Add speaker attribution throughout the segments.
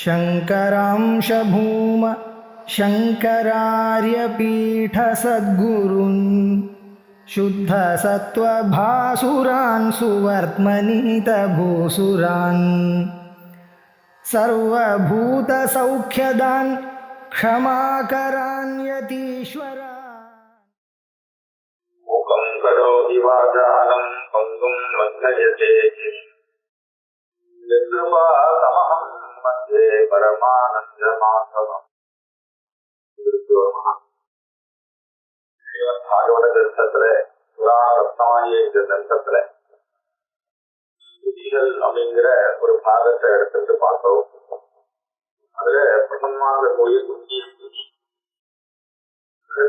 Speaker 1: शङ्करांश भूम शङ्करार्यपीठसद्गुरून् शुद्धसत्त्वभासुरान् सुवर्त्मनीतभूसुरान् सर्वभूतसौख्यदान् क्षमाकरान् यतीश्वरान्।
Speaker 2: मुखं करोति वाचालं पङ्गुं लङ्घयते यत्कृपातमहं वन्दे परमानन्दमाधवम्। ஸ்ரீமத்பாகவத கிரந்தத்துல புராணரத்னமாகிய இந்த கிரந்தத்துல ஸ்துதிகள் அப்படிங்கிற ஒரு பாகத்தை எடுத்துட்டு பார்த்தோம். அதுல பிரதமமாக இருக்கக்கூடிய குந்தி ஸ்துதி,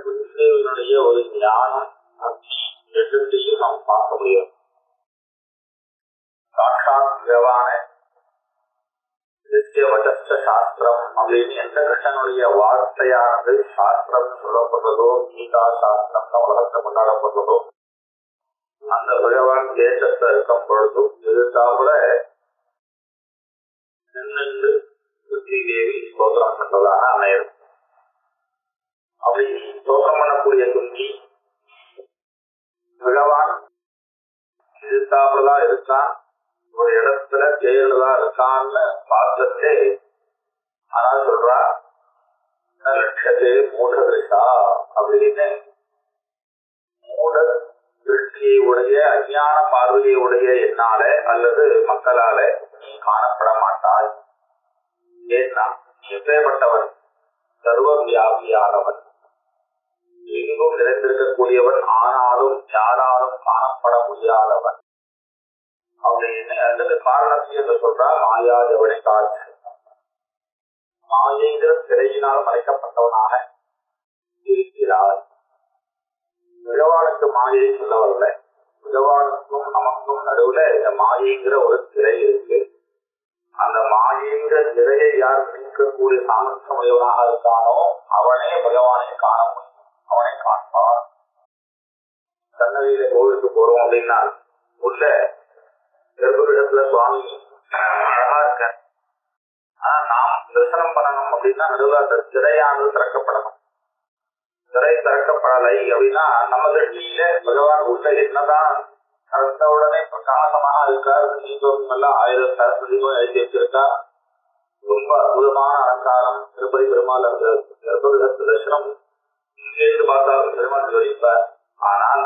Speaker 2: குந்திதேவியினுடைய ஒரு ஞானம் பக்தி ரெண்டுத்தையும் நாம் பார்க்க முடியும். சாட்சாத் பகவான சாஸ்திரம் அப்படின்னு எந்த கிருஷ்ணனுடைய வார்த்தையானது சாஸ்திரம் சொல்லப்படுறதோ, கீதா சாஸ்திரம் உலகத்தை கொண்டாடப்படுறதோ, அந்த பகவான் தேசத்தை இருக்கும் பொழுதும் எதிர்த்தாப்புல நின்று குந்தி தேவி ஸ்தோத்திரம் பண்றதாக அமையும். அப்படி ஸ்தோத்திரம் பண்ணக்கூடிய குந்தி பகவான் எதிர்த்தாப்புலதான் இருக்கான், ஒரு இடத்துல தேர்தலா இருக்கான்னு பார்த்தே. ஆனா சொல்றா லட்சத்தே மூட திருஷா அப்படின்னு, மூட திருஷ்டியை உடைய அஞ்ஞான பார்வையை உடைய என்னால அல்லது மக்களால நீ காணப்பட மாட்டாய். ஏன்னா எப்பேற்பட்டவன், சர்வ வியாபியானவன், எங்கும் நிறைந்திருக்கக்கூடியவன், ஆனாலும் யாராலும் காணப்பட முடியாதவன் அப்படின்னு. அதுக்கு காரணத்தை என்று சொல்றா மாயா ஜவனை காட்சி, மாயைங்கிற திரையினால் மறைக்கப்பட்டவனாக இருக்கிறார். பகவானுக்கு மாயை சொல்ல வரல, பகவானுக்கும் நமக்கும் நடுவுல இந்த மாயைங்கிற ஒரு திரை இருக்கு. அந்த மாயைங்கிற திரையை யார் நீக்கக்கூடிய சாமர்த்தியம் உடையவனாக இருக்கானோ அவனே பகவானை காண முடியும், அவனை காண்பார். சன்னதியில கோவிலுக்கு போறோம் அப்படின்னா உள்ள கர்ப்பகிரகத்துல சுவாமி அழகா இருக்க, ஆனா நாம் தரிசனம் பண்ணணும் அப்படின்னா நடுவில் அந்த திரையானது திறக்கப்படணும். திரை திறக்கப்படலை அப்படின்னா நம்ம திருஷ்டியில பகவான் உள்ள என்னதான் திறந்த உடனே பிரகாசமாக இருக்கார். தீபம் எல்லாம் 1000 சரஸ்வதி தீபம் எழுதி வச்சிருக்கா, ரொம்ப அற்புதமான அலங்காரம். திருப்பதி பெருமாள் அந்த கர்ப்பகிரகத்து தரிசனம் இங்கிருந்து பார்த்தாலும் பெருமாள் ஜொலிப்பார். ஆனால்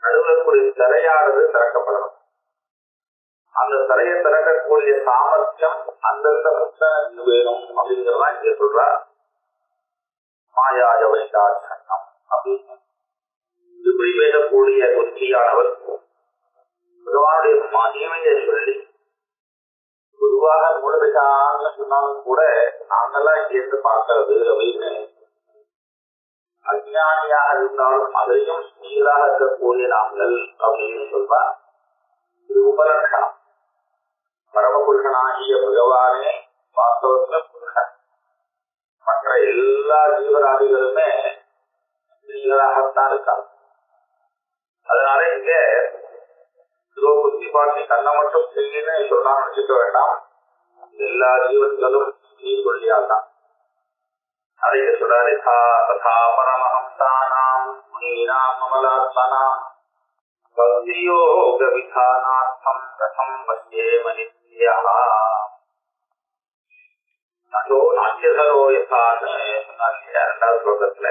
Speaker 2: நடுவில் ஒரு திரையானது திறக்கப்படணும். அந்த திரையை திறக்கக்கூடிய சாமர்த்தியம் அந்தந்த புத்தகத்துக்கு வேணும் அப்படிங்கிறதான் இங்க சொல்றார் மாயாஜவை தாட்சண்யம் அப்படின்னு. இப்படி பேசக்கூடிய புத்தியானவர் பகவானுடைய மகிமையை சொல்லி, பொதுவாக மூலபிஷான்னு சொன்னாலும் கூட நாங்கெல்லாம் இங்கிருந்து பார்க்கறது அப்படின்னு அஞ்ஞானியாக இருந்தாலும் அதையும் நீங்களாக இருக்கக்கூடிய நாங்கள் அப்படின்னு சொல்வார். இது உபலட்சணம். பரமபுருஷனாகிய பகவானே வாஸ்தவத்துல புருஷன், மற்ற எல்லா ஜீவராதிகளுமே நீங்களாகத்தான் இருக்காங்க. அதனால இங்க புத்தி பாட்டி கண்ணை மட்டும் செய்யுன்னு சொன்னா நினைச்சுக்க வேண்டாம், எல்லா ஜீவன்களும் நீ சொல்லியால்தான். அதை சொல்றாரு ததா பரமஹம்சானாம் முனீனாம் அமலாத்மனாம் பக்தியோக விதானார்த்தம் கதம் வஸ்யேம நித்யஹ அதோ நாட்யதரோ யதான்னு சொன்னாங்க 2வது ஸ்லோகத்துல.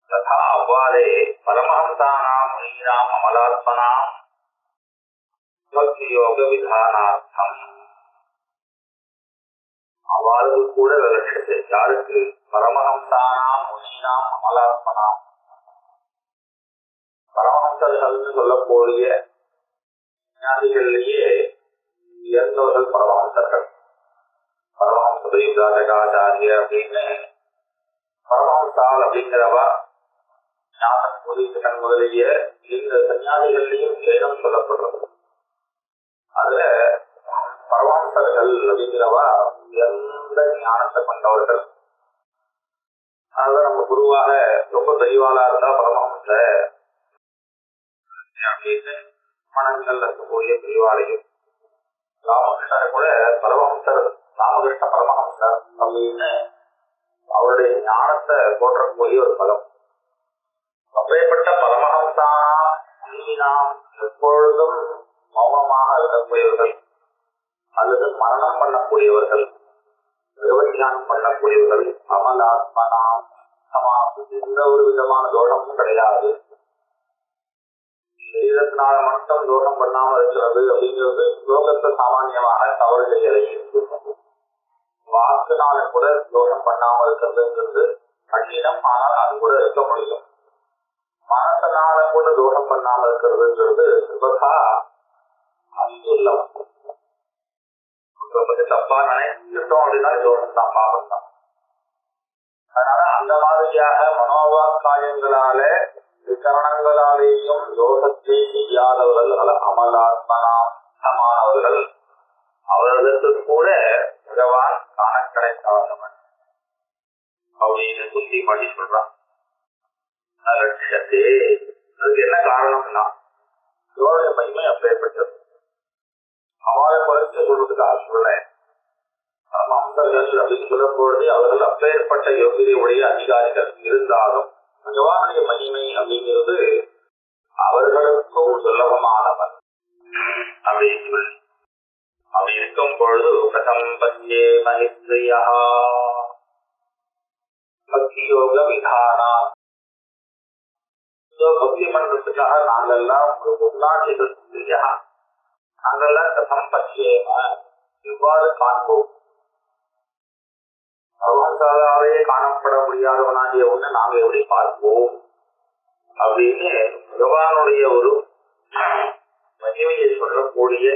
Speaker 2: ததா அவ்வாறே பரமஹம்சானாம் முனீனாம் அமலாத்மனாம் பக்தியோக விதானார்த்தம், அவ்வாறு கூட லட்சத்தை யாருக்கு, பரமஹம்சானாம் முனீனாம் அமலாத்மனாம், பரமஹம்சர்கள்னு சொல்லக்கூடிய ஞானிகளிலேயே உயர்ந்தவர்கள் பரமஹம்சர்கள். பரமஹம்ச பரிவிராஜகாச்சாரிய அப்படின்னு பரமஹம்சால் அப்படிங்கிறவா ஞானம் முதலிய முதலிய இந்த சன்னியாசிகள்லையும் வேதம் சொல்லப்படுறது. அதுல பரமஹம்சர்கள் அப்படிங்கிறவா எந்த ஞானத்தை கொண்டவர்கள். அதனால நம்ம குருவாக ரொம்ப தெளிவாளா இருந்தா பரமஹம்ச அப்படின்னு மனங்கள் இருக்கக்கூடிய பெரியவாளையும் ராமகிருஷ்ணரை கூட பரமஹம்சர் ராமகிருஷ்ண பரமஹம்சர் அப்படின்னு அவருடைய ஞானத்தை போற்றக்கூடிய ஒரு பதம். அப்பேற்பட்ட பரமஹம்சானா நாம் எப்பொழுதும் மௌனமாக இருக்கக்கூடியவர்கள் அல்லது மரணம் பண்ணக்கூடியவர்கள், விவத்தியானம் பண்ணக்கூடியவர்கள், அமலாத்மனாம் எந்த ஒரு விதமான தோஷமும் கிடையாது. சரீரத்தினால மட்டும் தோஷம் பண்ணாமல் இருக்கிறது அப்படிங்கிறது லோகத்தை சாமானியமாக தவறு செய்யலை இருக்கிறது. வாக்குனால கூட தோஷம் பண்ணாமல் இருக்கிறதுங்கிறது கடினம், ஆனால் அது கூட இருக்க முடியும். மனசனால கூட தோஷம் பண்ணாமல் இருக்கிறதுங்கிறது சுபதா அசுல்லம். தப்பா நினைச்சிட்டோம் அப்படின்னா தோஷம் தான், பாவம் தான். அதனால அந்த மாதிரியாக மனோவாக்காயங்களால விகரணங்களாலேயும் தோஷத்தை செய்யாதவர்கள் அமலாத்மனா சமானவர்கள். அவர்களுக்கு கூட பகவான் காண கிடைக்காதவன் அப்படின்னு புத்தி பண்ணி சொல்றான். லட்சத்தே அதுக்கு என்ன காரணம்னா இதோடைய மகிமை அப்பேற்பட்டது. அவளை குறைச்சு சொல்றதுக்காக சொல்றேன். அம்சர்கள் அப்படின்னு சொல்லும் பொழுது அவர்கள் அப்பேற்பட்ட யோகியுடைய அதிகாரிகள் இருந்தாலும் பகவானுடைய மகிமை அப்படிங்கிறது அவர்களுக்கும் சுலபமானவன் அப்படின்னு சொல்லி அப்படி இருக்கும் பொழுது பிரசம்பத்தியே மகிஸ்திரியா பக்தி யோக விதானா. பக்தி மன்றத்துக்காக நாங்கெல்லாம் ஒரு முன்னாடிகள் இல்லையா, நாங்கெல்லாம் பிரசம்பத்தியேம இவ்வாறு காண்போம். பகவானாலேயே காணப்பட முடியாதவனாகிய ஒண்ணு நாங்க எப்படி பார்ப்போம் அப்படின்னு பகவானுடைய ஒரு மகிமையை சொல்லக்கூடிய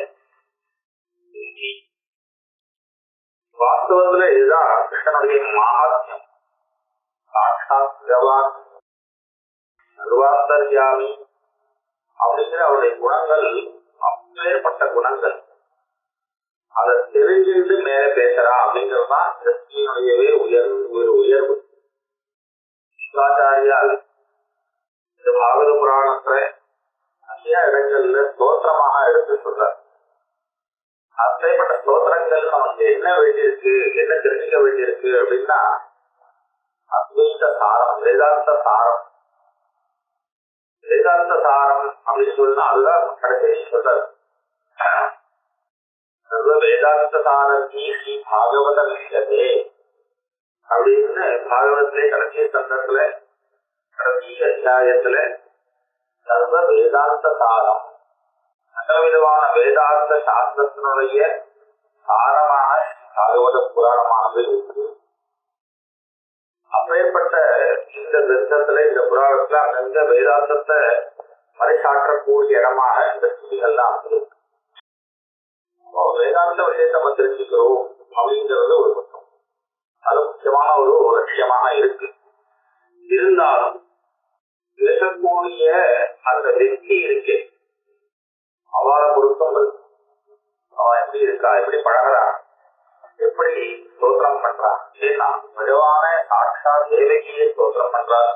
Speaker 2: வாஸ்தவத்துல இதுதான் கிருஷ்ணனுடைய மகாத்மியம். சாட்சாத் பகவான் சர்வாந்தர்யாமி அப்படிங்கிற அவருடைய குணங்கள் அப்பேற்பட்ட குணங்கள். அதை தெரிஞ்சுட்டு மேல பேசுறா அப்படிங்கறதுதான் கிருஷ்ணனுடையவே உயர்வு. சிவாச்சாரியால் இந்த பாகவத புராணத்துல நிறைய இடங்கள்ல ஸ்தோத்திரமாக எடுத்து சொல்றார். அப்படிப்பட்ட ஸ்தோத்திரங்கள் நமக்கு என்ன வேண்டியிருக்கு, என்ன தெரிஞ்சுக்க வேண்டியிருக்கு அப்படின்னா அத்வைத சாரம், வேதாந்த சாரம். வேதாந்த சாரம் அப்படின்னு சொன்னா அதுதான் கடைசி சொல்றாரு. வேதாந்த சாரதி ஸ்ரீ பாகவத விஷயத்தே அப்படின்னு பாகவதத்திலே கடைசி சந்தத்துல கடைசி அத்தியாயத்துல சர்வ வேதாந்த சாரம், சகல விதமான வேதாந்த சாஸ்திரத்தினுடைய சாரமான பாகவத புராணமானது இருக்கு. அப்பேற்பட்ட இந்த கிரந்தத்துல இந்த புராணத்துல அங்கங்க வேதாந்தத்தை பறைசாற்றக்கூடிய இடமாக இந்த ஸ்துதிகள்லாம் இருக்கு. வேதாந்த விஷயத்தை நம்ம தெரிஞ்சுக்கிறோம் அப்படிங்கிறது ஒரு பக்கம், அது முக்கியமான ஒரு லட்சியமாக இருக்கு. இருந்தாலும் பேசக்கூடிய அந்த வெற்றி இருக்கு, அவளை பொருத்தம் இருக்கு. அவன் எப்படி இருக்கா, எப்படி பழகிறா, எப்படி ஸ்தோத்திரம் பண்றா. ஏன்னா பகவான சாட்சா தேவகியை ஸ்தோத்திரம் பண்றார்.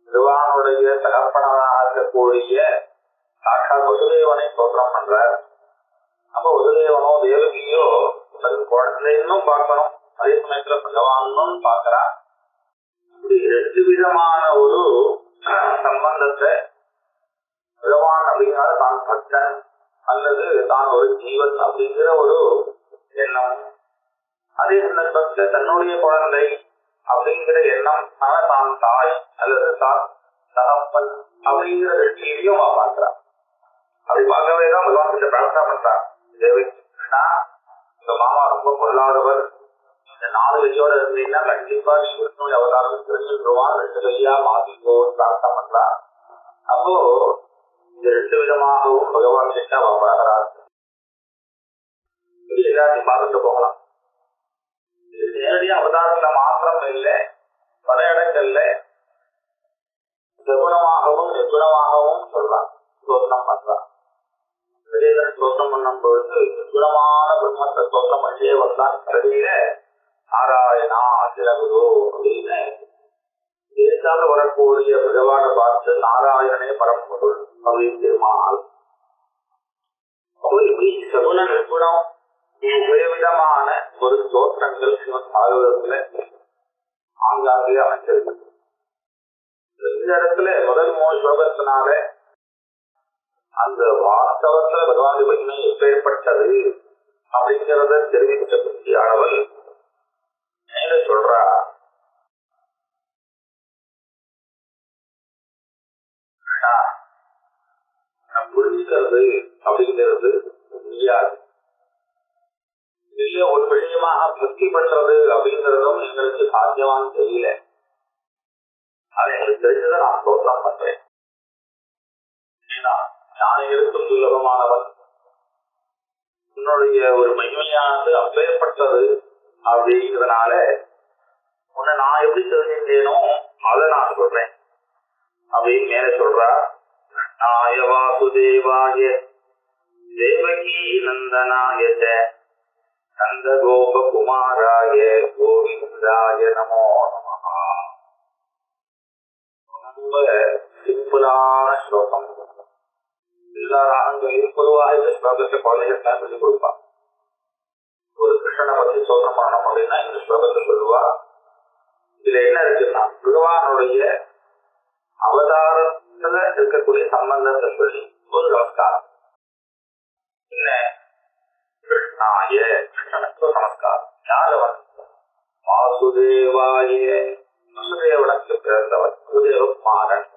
Speaker 2: பகவானுடைய தகப்பனாக இருக்கக்கூடிய சாட்சா வசுதேவனை ஸ்தோத்திரம் பண்றார். அப்ப வசுதேவனோ தேவகியோ தன் குழந்தைன்னும் பார்க்கணும், அதே சமயத்துல பகவானும் பார்க்கிறான். இப்படி 2 விதமான ஒரு சம்பந்தத்தை பகவான் அப்படிங்கிற தான் பக்தன் அல்லது தான் ஒரு ஜீவன் அப்படிங்கிற ஒரு எண்ணம், அதே சந்தர்ப்பத்துல தன்னுடைய குழந்தை அப்படிங்கிற எண்ணம் தான் தாய் அல்லது தான் தகப்பன் அப்படிங்கிற திருஷ்டியிலையும் அவன் பார்க்கிறான். அப்படி பார்க்கவே தான் பகவான் கிட்ட பிரார்த்தனை பண்றான். தேவி கிருஷ்ணா, உங்க மாமா ரொம்ப பொருளாதவர், இந்த 4 கையோட இருந்தீங்கன்னா கண்டிப்பா ஸ்ரீகிருஷ்ணனுடைய அவதாரம் தெரிஞ்சுருவான், 2 கையா மாத்திக்கோ பிரார்த்தனை பண்றான். அப்போ இந்த 2 விதமாகவும் பகவான் கிட்ட அவன் பழகிறார். எல்லாத்தையும் பார்த்துட்டு போகலாம். நேரடியா அவதாரத்துல மாத்திரம் இல்லை, பல இடங்கள்ல சகுணமாகவும் நிர்குணமாகவும் சொல்றான், ஸ்தோத்திரம் பண்றான். ஸ்தோத்திரம் பண்ணும் பொழுது நிர்குணமான பிரம்மத்தை ஸ்தோத்திரம் பண்ணியே வந்தான். கடைசியில நாராயணா சிறகுரு அப்படின்னு தேசால வரக்கூடிய பகவானை பார்த்து நாராயணனே பரம்பொருள் அப்படின்னு திருமால். அப்போ இப்படி சகுண நிர்குணம் விதமான ஒரு ஸ்தோத்திரங்கள் ஸ்ரீமத் பாகவதத்துல ஆங்காங்கே அமைச்சிருக்கு. இந்த இடத்துல முதல் 3 ஸ்லோகத்தினால அந்த வாஸ்தவத்துல பகவான் மகிமை எப்பேற்பட்டது அப்படிங்கிறத தெரிவிக்க பற்றிய அளவில் மேல சொல்றா. புரிஞ்சுக்கிறது அப்படிங்கிறது முடியாது. இல்ல ஒரு விஷயமாக பக்தி பண்றது அப்படிங்கிறதும் எங்களுக்கு சாத்தியமானு தெரியல. அதை எங்களுக்கு தெரிஞ்சதை நான் ஸ்தோத்திரம் பண்றேன். ஞானிகளுக்கும் துல்லபமானவன், உன்னுடைய ஒரு மகிமையானது அப்பேற்பட்டது அப்படிங்கிறதுனால உன்னை நான் எப்படி தெரிஞ்சுட்டேனோ அதை நான் சொல்றேன் அப்படின்னு மேல சொல்றா. கிருஷ்ணாய வாசுதேவாய தேவகி நந்தனாய நந்த கோபகுமாராய கோவிந்தாய நமோ நமஹ. ரொம்ப சிம்பிளான ஸ்லோகம். எல்லா ராகங்களையும் பொதுவாக இந்த ஸ்லோகத்தை குழந்தைகள் சொல்லிக் கொடுப்பா. ஒரு கிருஷ்ணனை பத்தி சோதனை பண்ணணும் அப்படின்னா இந்த ஸ்லோகத்தை சொல்லுவா. இதுல என்ன இருக்குன்னா பகவானுடைய அவதாரத்துல இருக்கக்கூடிய சம்பந்தத்தை சொல்லி ஒரு நமஸ்காரம். என்ன? கிருஷ்ணாய, கிருஷ்ணனுக்கு நமஸ்காரம். யாரவன்? வாசுதேவாய, வசுதேவனுக்கு பிறந்தவன், வசுதேவ குமாரன்.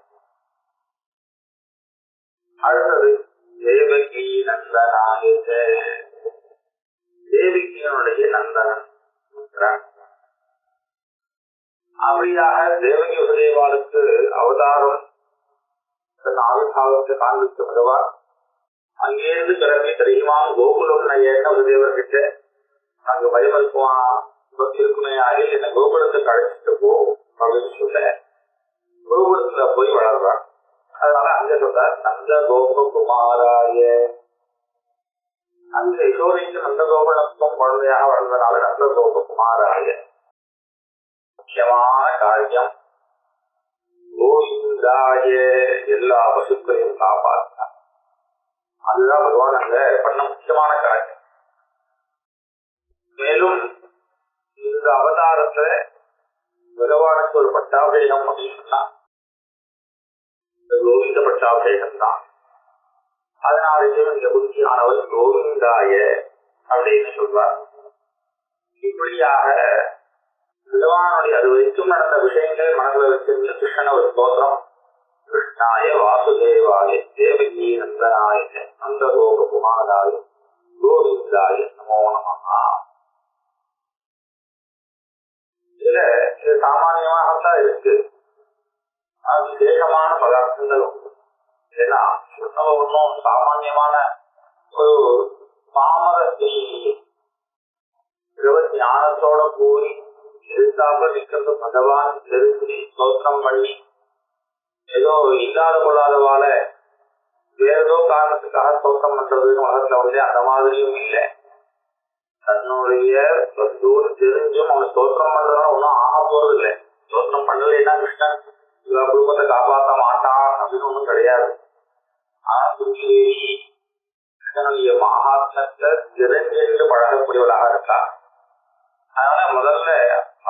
Speaker 2: அடுத்தது தேவகி நந்தனாய, தேவகியனுடைய நந்தனன். அப்படியாக தேவகி வசுதேவாளுக்கு அவதாரம் தன் ஆவிர்வாவத்தை காண்பித்த பகவான் அங்கேருந்து கிளம்பி தெரியுமான் கோகுலம் என்ன வசுதேவர் கிட்ட அங்கு பயம் இருக்குவான் இருக்குமே ஆகிய என்ன கோகுலத்துக்கு அழைச்சிட்டு போ அப்படின்னு சொல்ல கோகுலத்துல போய் வளர்றான். அதனால அங்க சொல்றார் நந்த கோபகுமாராய. அங்க யசோதைக்கு நந்த கோகுலத்தும் குழந்தையாக வளர்ந்தனால நந்த கோபகுமாராய. முக்கியமான காரியம் கோவிந்தாய, எல்லா பசுக்களையும் காப்பாற்றினார். அதுதான் பகவான் அங்க பண்ண முக்கியமான காரியம். மேலும் இந்த அவதாரத்துல பகவானுக்கு ஒரு பட்டாபிஷேகம் அப்படின்னு சொன்னா கோவிந்த பட்டாபிஷேகம் தான். அதனாலேயும் இந்த புத்தியானவர் கோவிந்தாய அப்படின்னு சொல்வார். இப்படியாக பகவானுடைய அது வரைக்கும் நடந்த விஷயங்களை மனதில் வச்சிருந்து கிருஷ்ணன ஒரு ஸ்தோத்திரம். கிருஷ்ணாய வாசுதேவாய தேவகி நந்தனாய நந்த கோபகுமாராய கோவிந்தாய நமோ நமஹ. இதுல இது சாமானியமாகத்தான் இருக்கு. அது விசேஷமான பதார்த்தங்கள் உண்டு. ஏன்னா ஒன்னும் சாமானியமான ஒரு பாமர ஞானத்தோட போய் எழுத்தாப்புல நிற்கிறது பகவான் தெரிஞ்சு ஸ்தோத்திரம் பண்ணி ஏதோ இல்லாத கொள்ளாதவால வேற ஏதோ காரணத்துக்காக ஸ்தோத்திரம் பண்றதுன்னு உலகத்துல வந்து அந்த மாதிரியும் இல்லை. தன்னுடைய வஸ்துன்னு தெரிஞ்சும் அவன் ஸ்தோத்திரம் பண்றதுனால ஒன்னும் ஆக போறது இல்லை. ஸ்தோத்திரம் பண்ணலைன்னா கிருஷ்ணன் குடும்பத்தை காப்பாற்ற மாட்டான் அப்படின்னு ஒன்றும் கிடையாது. ஆனா குருதேவி கிருஷ்ணனுடைய மகாத்மத்தை தெரிஞ்சென்று பழகக்கூடியவளாக இருக்கா. அதனால முதல்ல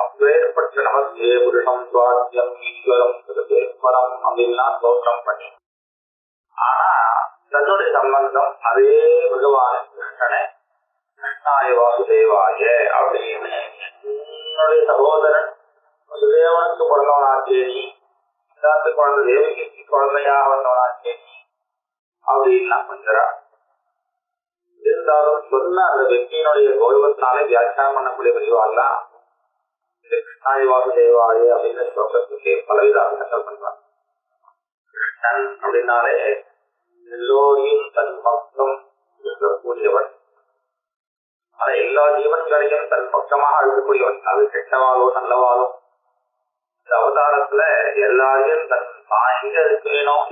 Speaker 2: அப்பேற்பட்ட நமஸ்தே புருஷம் சுவாத்தியம் ஈஸ்வரம் சுரதேஸ்வரம் அப்படின்லாம் ஸ்தோத்திரம் பண்ணி, ஆனா தன்னுடைய சம்பந்தம் அதே பகவான் கிருஷ்ணனை கிருஷ்ணாய வாசுதேவாய அப்படின்னு என்னுடைய சகோதரன் வசுதேவனுக்கு பிறந்தவனாச்சே நீ, எல்லாத்து குழந்தை தேவகிக்கு குழந்தையாக வந்தவனாச்சே நீ அப்படின்னா கொஞ்சரா. இருந்தாலும் சொன்ன அந்த வெற்றியினுடைய கௌரவத்தினாலே வியாக்கியானம் பண்ணக்கூடிய வடிவாலாம் கிருஷ்ணாய வாசுதேவாய அப்படின்னு ஸ்லோகத்துக்கு பலவித அர்த்தங்கள் பண்றாங்க. கிருஷ்ணன் அப்படின்னாலே எல்லோரையும் தன் பக்கம் இருக்கக்கூடியவன், ஆனா எல்லா ஜீவன்களையும் தன் பக்கமாக இருக்கக்கூடியவன். அது கெட்டவாளோ நல்லவாளோ இந்த அவதாரத்துல எல்லாரையும் தன் தான் எங்க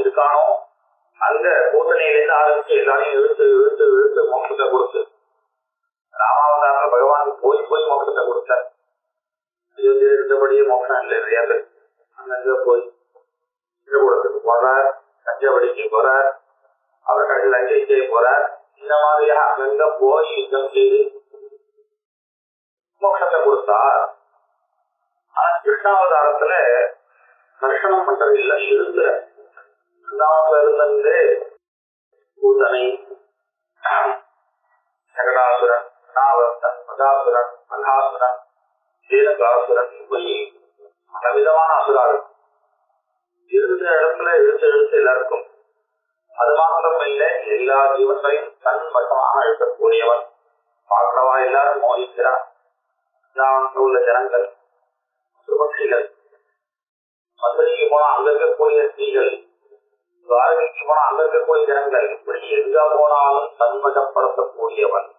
Speaker 2: இருக்கானோ அந்த கூட்டணியிலிருந்து ஆரம்பிச்சு எல்லாரையும் இழுத்து இழுத்து இழுத்து மோட்சத்தை கொடுத்து ராமாவதாரத்துல பகவான் போய் போய் மோட்சத்தை கொடுத்தார். இருந்தபடியே மோட்சம் இல்லை நிறைய பேர் அங்கங்க போய் திருக்கூடத்துக்கு போறார், கஞ்சவடிக்கு போறார், அவர் கடையில் அஞ்சலிக்கே போறார். இந்த மாதிரியாக அங்கங்க போய் யுத்தம் செய்து கொடுத்தார். ஆனா கிருஷ்ணாவதாரத்துல தர்ஷனம் பண்றது இல்லை, இருந்துற இருந்தே பூதனை, சகடாசுரன், நாவர்த்தன், மகாசுரன், மகாசுரன், சீலகாசுரன், இப்படி பலவிதமான அசுரார்கள் இருந்த இடத்துல எழுத்து எல்லாருக்கும். அது மாத்திரம் இல்லை, எல்லா ஜீவன்களையும் தன் வசமாக அழுத்தக்கூடியவன். பார்க்கிறவா எல்லாரும் மோதிக்கிறான். உள்ள ஜனங்கள், சுபக்ஷிகள், மதுரைக்கு போனா அங்க இருக்கக்கூடிய ஸ்திரீகள், துவாரகைக்கு போனா அங்க இருக்கக்கூடிய ஜனங்கள், இப்படி எங்க போனாலும் தன்வசப்படுத்தக்கூடியவன்.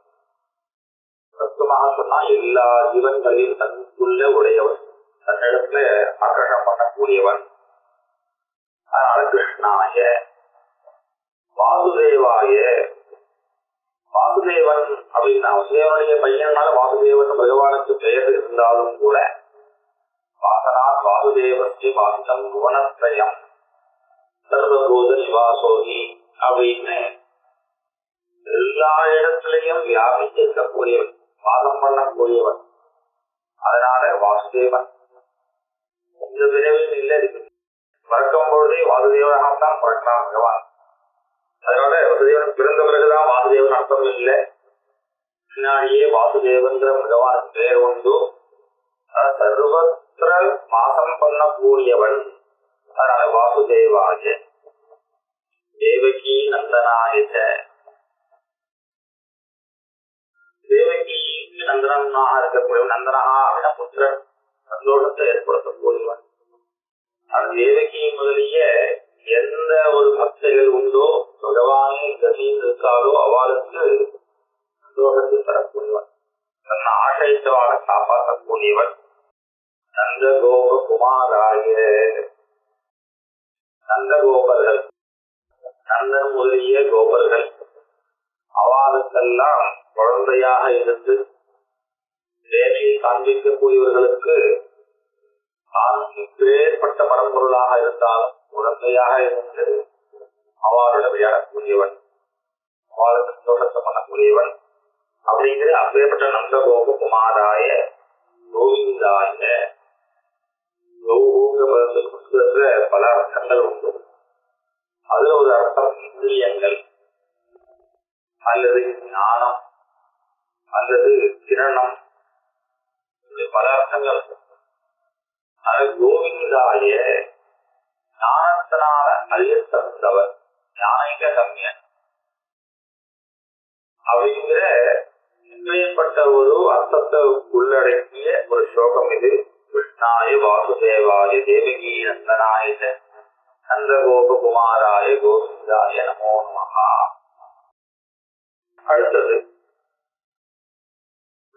Speaker 2: சத்துவமாக சொன்னா எல்லா ஜீவன்களையும் தன்னுள்ள உடையவன், தன்னிடத்துல ஆக்கிரகம் பண்ணக்கூடியவன். அதனால கிருஷ்ணாய வாசுதேவாய, வாசுதேவன் அப்படின்னா வசுதேவனுடைய பையனால வாசுதேவன் பகவானுக்கு பெயர் இருந்தாலும் கூட வாசனா வாசுதேவத்தை வாசிதம் புவனத்ரயம் சர்வபூத நிவாசோகி அப்படின்னு எல்லா இடத்திலையும் வியாபித்து இருக்கக்கூடியவன், வாசம் பண்ணக்கூடியவன். அதனால வாசுதேவன் இந்த விரைவில் இல்லை இருக்கு. பறக்கும் பொழுதே வாசுதேவனாகத்தான் பறக்கலாம் பகவான். அதனால வசுதேவன் பிறந்த பிறகுதான் வாசுதேவன் அர்த்தம் இல்லை, பின்னாடியே வாசுதேவன்ற பகவானுக்கு பெயர் உண்டு. சர்வத்திர மாசம் பண்ணக்கூடியவன். அதனால வாசுதேவாய தேவகி நந்தனாய, தேவகி நந்தனாக இருக்கக்கூடியவன். நந்தனஹா அப்படின்னா புத்திரன், சந்தோஷத்தை ஏற்படுத்தக்கூடியவன். அந்த தேவகி முதலிய எந்த ஒரு பக்தர்கள் உண்டோ பகவானே கதியில் இருக்காளோ அவளுக்கு சந்தோஷத்தை தரக்கூடியவன், தன்னை ஆசைத்தவாள காப்பாற்றக்கூடியவன். நந்தகோப குமாராய, நந்தகோபர்கள், நந்தன் முதலிய கோபர்கள் அவளுக்கெல்லாம் குழந்தையாக இருந்து தேவையை காண்பிக்கக்கூடியவர்களுக்கு ஏற்பட்ட பரம்பொருளாக இருந்தாலும் குழந்தையாக இருந்து அவளோட விளையாடக்கூடியவன், அவளுக்கு சந்தோஷத்தை பண்ணக்கூடியவன். அப்படிங்கிற அப்பேற்பட்ட நந்தகோப குமாராய கோவிந்தாய. புத்தகத்துல பல அர்த்தங்கள் உண்டு. அதுல ஒரு அர்த்தம் இந்திரியங்கள் அல்லது ஞானம் அல்லது கிரணம், பல அர்த்தங்கள். அது கோவிந்தாய ஞானத்தினால அறியத்தந்தவர், ஞானிக கம்யன் அப்படிங்கிற இப்பேற்பட்ட ஒரு அர்த்தத்தை உள்ளடக்கிய ஒரு ஸ்லோகம் இது. கிருஷ்ணாய வாசுதேவாய தேவகி நந்தனாய நந்தகோபகுமாராய கோவிந்தாய நமோ நமஹா. அடுத்தது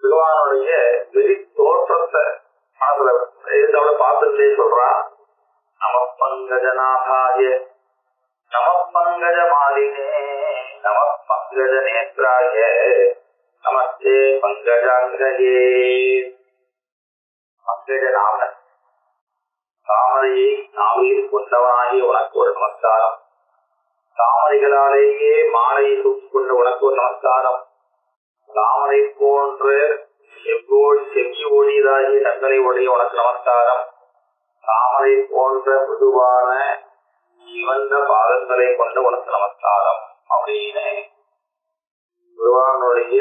Speaker 2: பகவானுடைய வெளி தோற்றத்தை மனசுல எழுதவளை பார்த்துட்டே சொல்றான். நம பங்கஜநாதாய நம பங்கஜ மாலினே நம பங்கஜ நேத்ராய நமஸ்தே பங்கஜாங்கயே. பங்கஜ நாமன், தாமரையை நாவையில் கொண்டவனாகி உனக்கு ஒரு நமஸ்காரம். தாமரைகளாலேயே மாலையை தூக்கிக் கொண்ட உனக்கு ஒரு நமஸ்காரம். தாமரை போன்ற செவ்வி ஒளிதாகிய கண்களை உடைய உனக்கு நமஸ்காரம். தாமரை போன்ற பொதுவான சிவந்த பாதங்களை கொண்ட உனக்கு நமஸ்காரம் அப்படின்னு பகவானுடைய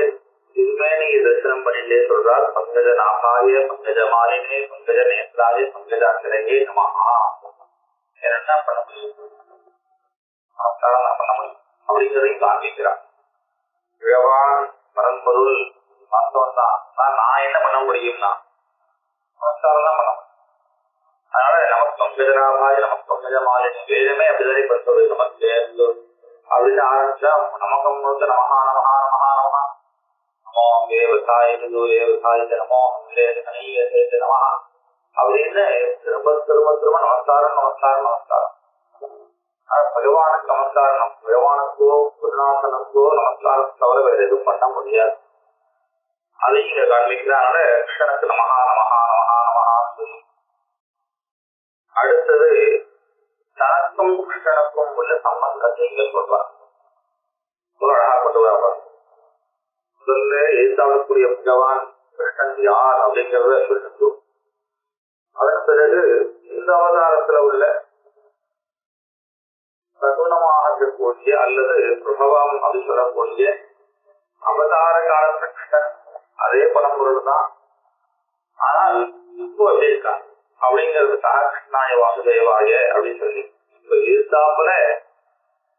Speaker 2: திருமேனியை தரிசனம் பண்ணிட்டே சொல்றார். பங்கஜ நாகாய பங்கஜ மாலினே பங்கஜ நேத்ராய பங்கஜாங்கரையே நமஹா. என்ன பண்ண முடியும்? நமஸ்காரம் தான் பண்ண முடியும் அப்படிங்கிறதையும் காண்பிக்கிறார். பகவான் பரம்பொருள் வாஸ்தவம் தான். நான் என்ன பண்ண முடியும்னா நமஸ்காரம் தான் பண்ண முடியும். அதனால நமக்கு பங்கஜராகாய நமக்கு பங்கஜமாலினி வேதமே அப்படிதானே பண்ணுறது. நமக்கு அப்படின்னு ஆரம்பிச்சா நமக்கம் முழுக்க நமஹா நமஹா நமஹா நமஹா நமோ தேவதாய தேவதாய நமோ நமஹா அப்படின்னு திரும்ப திரும்ப திரும்ப நமஸ்காரம் நமஸ்காரம் நமஸ்காரம். பகவானுக்கு நமஸ்காரம், பகவானுக்கோ குருநாதனுக்கோ நமஸ்காரம் தவிர வேற எதுவும் பண்ண முடியாது. அதையும் இங்க காண்பிக்கிறாங்க. கிருஷ்ணனுக்கு நமஹா நமஹா நமஹா நமஹா சொல்லி அடுத்தது தனக்கும் கிருஷ்ணனுக்கும் உள்ள சம்பந்தத்தை இங்க சொல்றார். அழகா கொண்டு வர முதல்ல எழுத்தாளக்கூடிய பகவான் கிருஷ்ணன் யார் அப்படிங்கிறத சொல்லிட்டு அதன் பிறகு இந்த அவதாரத்துல உள்ள சகுணமாக இருக்கக்கூடிய அல்லது பிரபவம் அப்படின்னு சொல்லக்கூடிய அவதார காலத்துல கிருஷ்ணன் அதே பரம்பொருள் தான். ஆனால் இப்போ எப்படி இருக்கான் அப்படிங்கிறதுக்காக கிருஷ்ணாய வாசுதேவாய அப்படின்னு சொல்லி இப்ப இருந்தாப்புல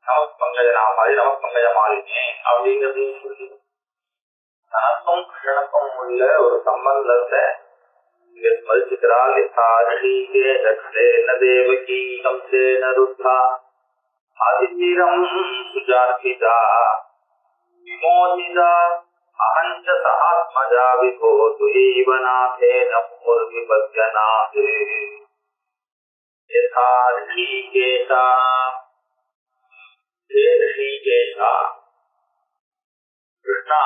Speaker 2: நமஸ்பங்கஜ நாமாரி நமஸ்பங்கஜ மாலினே அப்படிங்கிறதையும் சொல்லி தனக்கும் கிருஷ்ணனுக்கும் உள்ள ஒரு சம்பந்தத்தை இங்க ஸ்மரிச்சுக்கிறாள். தேவகி கம்சேன ருத்தா அதிதீரம் சுஜார்பிதா விமோசிதா அஹஞ்ச சஹாத்மஜா விபோ துஹீவநாதேன முர்விபத்யநாத் யதா ரிஷிகேஷா ஹே ரிஷிகேஷா கிருஷ்ணா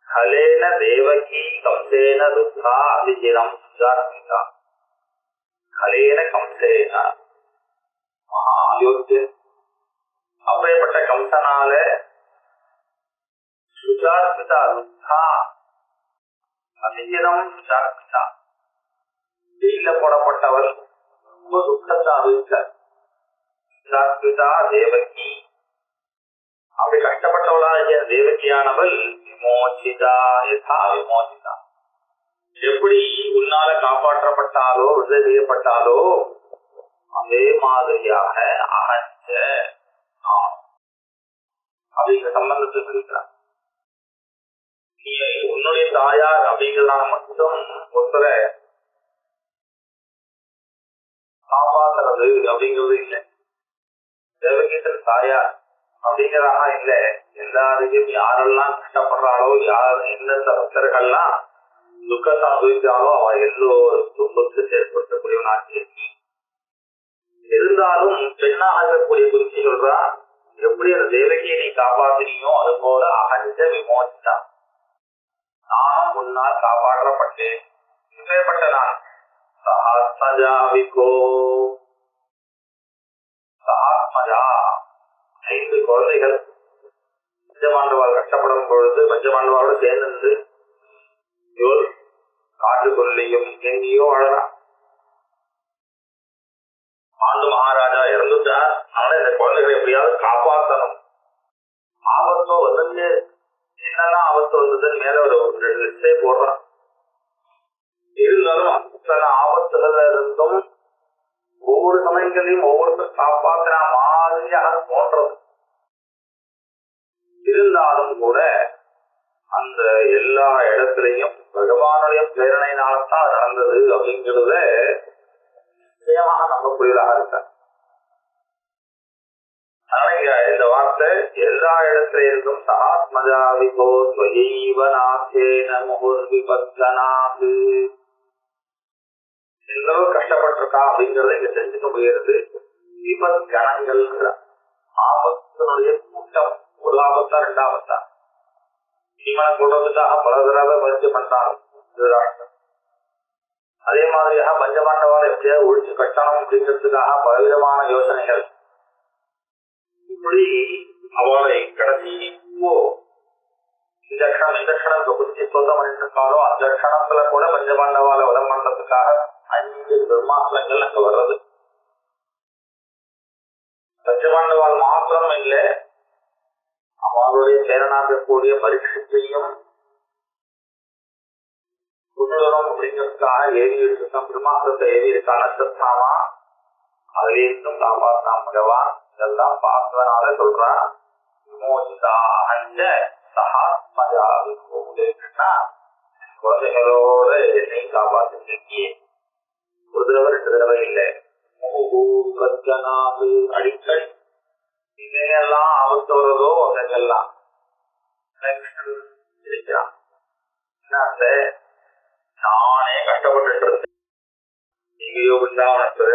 Speaker 2: கலேன தேவகி கம்சேன ருத்தா அதிதிரம் சுஜார்பிதா கலேன கம்சேன மகா அயோத்தியன் அப்பேற்பட்ட கம்சனால சுஜார்பிதா ருத்தா அதிதிரம் சுஜார்பிதா ஜெயில போடப்பட்டவர் ரொம்ப துக்கத்தை அனுபவித்தார். சுஜார்பிதா தேவகி அப்படி கஷ்டப்பட்டவளாகிய தேவகியானவள் விமோசிதா யதா விமோசிதா எப்படி உன்னால காப்பாற்றப்பட்டாலோ விடுதலை செய்யப்பட்டாலோ அதே மாதிரியாக அகஞ்ச அப்படிங்கிற சம்பந்தத்தை சொல்லிக்கிறார். நீ உன்னுடைய தாயார் அப்படிங்கிறதான மட்டும் ஒருத்தரை காப்பாற்றுறது அப்படிங்கிறது இல்லை. தேவகீதன் தாயார் அப்படிங்கிறதா இல்ல, எல்லாரையும் யாரெல்லாம் கஷ்டப்படுறாளோ யார் எந்தெந்த பக்தர்கள்லாம் துக்கத்தை அனுபவிச்சாலோ அவ எல்லோருக்கும் சொத்து ஏற்படுத்தக்கூடியவனாச்சு. இருந்தாலும் பெண்ணாக இருக்கக்கூடிய குறிச்சி சொல்றா, எப்படி அந்த தேவகியை நீ காப்பாத்தினியோ அது போல அகஞ்ச விமோசித்தா நானும் முன்னால் காப்பாற்றப்பட்டேன். இப்பேற்பட்ட நான் சஹாத்மஜா விகோ சஹாத்மஜா 5 குழந்தைகள் பஞ்சபாண்டவாள் கஷ்டப்படும் பொழுது பஞ்சபாண்டவாளோடு சேர்ந்து காட்டுக்குள்ளையும் எங்கேயோ அழறான். ஆண்டு மகாராஜா இறந்துட்டார். அதனால இந்த குழந்தைகளை எப்படியாவது காப்பாற்றணும். ஆபத்தோ வந்துட்டு என்னெல்லாம் ஆபத்து வந்ததுன்னு மேல ஒரு 2 லிஸ்டே போடுறான். இருந்தாலும் அத்தனை ஆபத்துகள் இருந்தும் ஒவ்வொரு சமயங்களையும் ஒவ்வொருத்தர் காப்பாற்றின மாதிரியாக தோன்றது. இருந்தாலும் கூட அந்த எல்லா இடத்திலையும் பகவானுடைய பிரேரணையினால்தான் நடந்தது அப்படிங்கிறத நிச்சயமாக நம்பக்கூடியதாக இருக்க. இந்த வார்த்தை எல்லா இடத்துல இருந்தும் சஹாத்மஜா விபோ ஸ்வயீவநாதேன முஹுர்விபத்யநாத் எந்த அளவு கஷ்டப்பட்டிருக்கா அப்படிங்கறத இங்க தெரிஞ்சுக்க முடியாது. விபத் கணங்கள் ஆபத்தினுடைய கூட்டம், ஒரு ஆபத்தா 2 ஆபத்தா சீமனை கொள்றதுக்காக பல தடவை முயற்சி பண்றாங்க திருதராஷ்டிரன். அதே மாதிரியாக பஞ்சபாண்டவாளை எப்படியாவது ஒழிச்சு கட்டணும் அப்படிங்கிறதுக்காக பலவிதமான யோசனைகள். இப்படி அவளை கடைசி இந்த க்ஷணம் குறிச்சி சொந்தம் பண்ணிட்டு இருக்காரோ அந்த க்ஷணத்துல கூட பஞ்சபாண்டவாளை வதம் பண்றதுக்காக 5 துர்மாசனங்கள் அங்க வர்றது. பஞ்சபாண்டவாள் மாத்திரம் இல்லை, அவளுடைய சேரனாகக்கூடிய பரீட்சையும் குண்டலம் அப்படிங்கிறதுக்காக ஏவி இருக்கான். பிரம்மாசத்தை ஏவி இருக்கான சத்தாமா அதிலிருந்தும் காப்பாற்றான் பகவான். இதெல்லாம் பார்த்ததுனால சொல்றான் விமோசிதா அஞ்ச சஹாத்மஜா கிருஷ்ணா குழந்தைகளோட என்னையும் காப்பாற்றிருக்கியே. ஒரு தடவை 2 தடவை இல்லை, அடிக்கடி இதையெல்லாம் ஆபத்து வருதோ அதெல்லாம் இருக்கிறான். நானே கஷ்டப்பட்டு இருந்தேன். எங்கேயோ பிருந்தாவனத்துல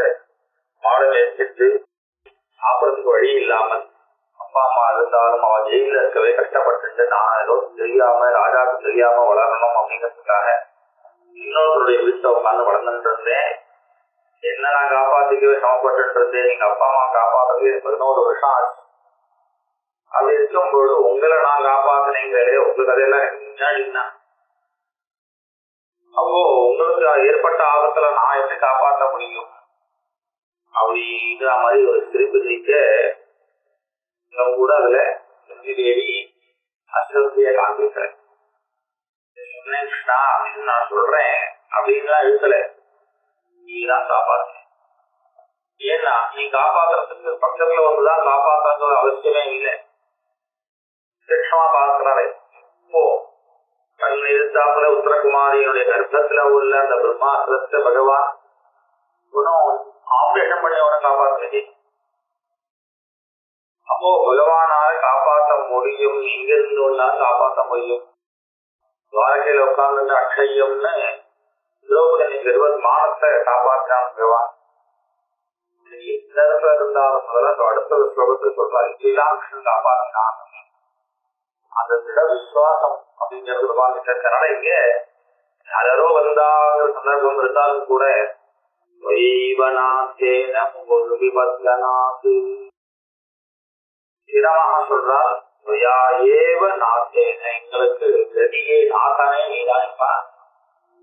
Speaker 2: மாடு மேய்ச்சிட்டு சாப்பிடறதுக்கு வழி இல்லாமல் அப்பா அம்மா இருந்தாலும் அவ ஜெயில இருக்கவே கஷ்டப்பட்டு நான் ஏதோ தெரியாம ராஜாவுக்கு தெரியாம வளரணும் அப்படிங்கிறதுக்காக இன்னொருத்தருடைய வீட்டை உட்காந்து வளர்ந்துட்டு இருந்தேன். என்ன நான் காப்பாத்திக்கவே சமப்பட்டு இருந்தேன். எங்க அப்பா அம்மா காப்பாத்துறதுக்கு 11 வருஷம் ஆச்சு. அப்படி இருக்கும்போது உங்களை நான் காப்பாத்தினீங்களே, உங்க கதையெல்லாம் முன்னாடினா அப்போ உங்களுக்கு ஏற்பட்ட ஆபத்துல நான் எப்படி காப்பாற்ற முடியும் அப்படிங்கிற மாதிரி ஒரு சிரிப்பு சிரிக்க கூட அதுல தேவி அஸ்வத்திய காண்பிக்கிறேன். சொன்னேன் கிருஷ்ணா அப்படின்னு நான் சொல்றேன் அப்படின்லாம் எழுத்துல நீதான் காப்பாத்து. ஏன்னா நீ காப்பாத்துறதுக்கு பக்கத்துல வந்துதான் காப்பாத்துறது அவசியமே இல்லை. லட்சமா பார்க்கிறாரே இப்போ கண் எதிர்த்தாப்புல உத்தரகுமாரியினுடைய கர்ப்பத்துல உள்ள அந்த பிரம்மாஸ்திரத்தை பகவான் இன்னும் ஆபரேஷன் பண்ணி அவனை காப்பாற்றுறது. அப்போ பகவானால காப்பாற்ற முடியும், எங்க இருந்து ஒன்னாலும் காப்பாற்ற முடியும். துவாரகையில உட்கார்ந்து அக்ஷயம்னு திரௌபதி மானத்தை காப்பாற்றான் பகவான். எந்த இடத்துல இருந்தாலும் முதல்ல அடுத்த ஸ்லோகத்தை சொல்றாரு, ஸ்ரீராமகிருஷ்ணன் காப்பாற்றினான். அந்த திட விசுவாசம் அப்படிங்கிறது பகவான் கிட்டனால இங்க யாரோ வந்தாங்கிற சந்தர்ப்பம் இருந்தாலும் கூட ஸ்திரமாக சொல்றார், எங்களுக்கு கதியே நாதனே நீதான்,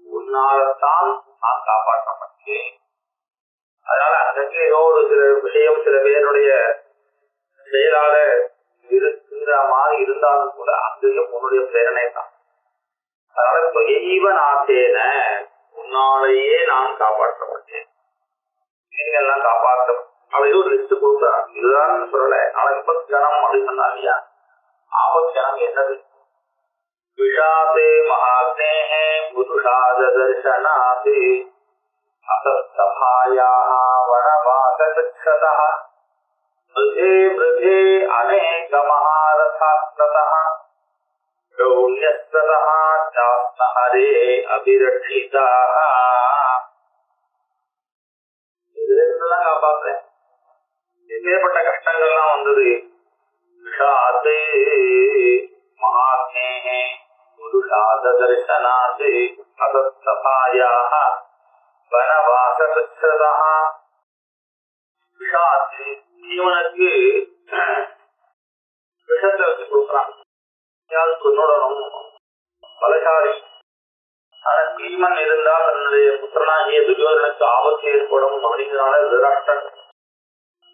Speaker 2: உன்னால்தான் நான் காப்பாற்றப்பட்டேன். அதனால அங்கங்கே ஏதோ ஒரு சில விஷயம் சில பேருடைய செயலால இருக்கிற மாதிரி இருந்தாலும் கூட அங்கேயும் உன்னுடைய பிரேரணை தான். அதனால தொய்வ நாத்தேன உன்னாலேயே நான் காப்பாற்றப்பட்டேன், நீங்கள்லாம் காப்பாற்ற அப்படின்னு ஒரு லிஸ்ட் கொடுக்குறாங்க. இதுதான் சொல்லல. ஆனா விபத்கணம் அப்படின்னு சொன்னா இல்லையா, ஆபத்கணம் என்னது? விஷாதே மகாத்மேஹே புருஷாத தர்சனாதி அசத்சபாயாஹ வனவாசதக்ஷதஹ மிருதே மிருதே அநேக மகாரதாஸ்ததஹ கௌண்யஸ்ததஹ சாஸ்னஹரே அபிரக்ஷிதாஹ. இதுல இருந்துதான் காப்பாத்துறேன். எப்பேற்பட்ட கஷ்டங்கள்லாம் வந்தது. விஷாதே மகாத்மேஹே புருஷாத தர்சனாதி அசத்சபாயாஹ வனவாசதக்ஷதஹ. விஷாத்து ஜீவனுக்கு விஷத்தை வச்சு கொடுக்குறான். கொண்டுடணும், பலசாலி. ஆனா பீமன் இருந்தா தன்னுடைய புத்திரனாகிய துரியோதனுக்கு ஆபத்து ஏற்படும் அப்படிங்கிறனால திருதராஷ்டிரன்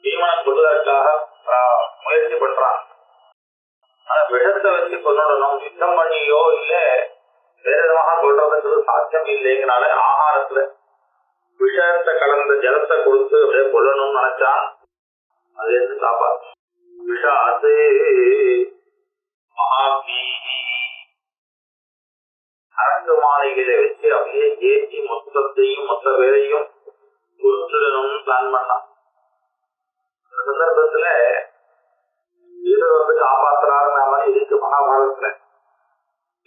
Speaker 2: பீமனை கொள்வதற்காக முயற்சி பண்றான். ஆனா விஷத்தை வச்சு கொண்டுடணும், யுத்தம் பண்ணியோ இல்ல வேற விதமாக கொள்றதுன்றது சாத்தியம் இல்லைங்கனால ஆகாரத்துல விஷத்தை கலந்த ஜலத்தை கொடுத்து அப்படியே கொல்லணும்னு நினைச்சான். அது இருந்து காப்பாத்து. விஷாத்து மகாத்மி அரங்கு மாளிகையில வச்சு அப்படியே ஏற்றி மொத்தத்தையும் மொத்த வேலையும் குறிச்சிடணும்னு பிளான் பண்ணான். இந்த சந்தர்ப்பத்துல வீரர் வந்து காப்பாத்துறாருன்ற மாதிரி இருக்கு மகாபாரதத்துல.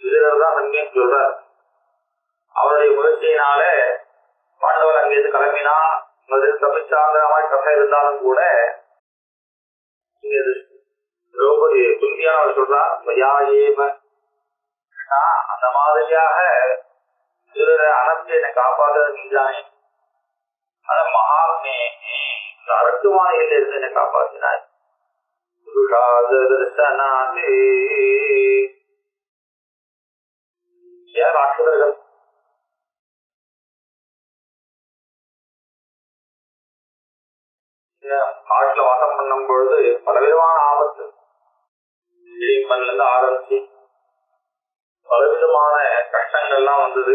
Speaker 2: வீரர் தான் சங்கியம் சொல்றார். அவருடைய முயற்சியினால பாண்டவர் அங்கிருந்து கிளம்பினா தப்பிச்சாங்கிற மாதிரி கதை இருந்தாலும் கூட திரௌபதி குந்தியான அவர் சொல்றார், அந்த மாதிரியாக அனுப்பி என்னை காப்பாற்ற நீதானே. ஆனா மகாத்மே அரட்டுமானியில் இருந்து என்னை காப்பாற்றினார். யார் ராட்சதர்கள்? காட்டுல வாசம் பண்ணும் பொழுது பலவிதமான ஆபத்து இருந்து ஆரம்பிச்சு பலவிதமான கஷ்டங்கள்லாம் வந்தது.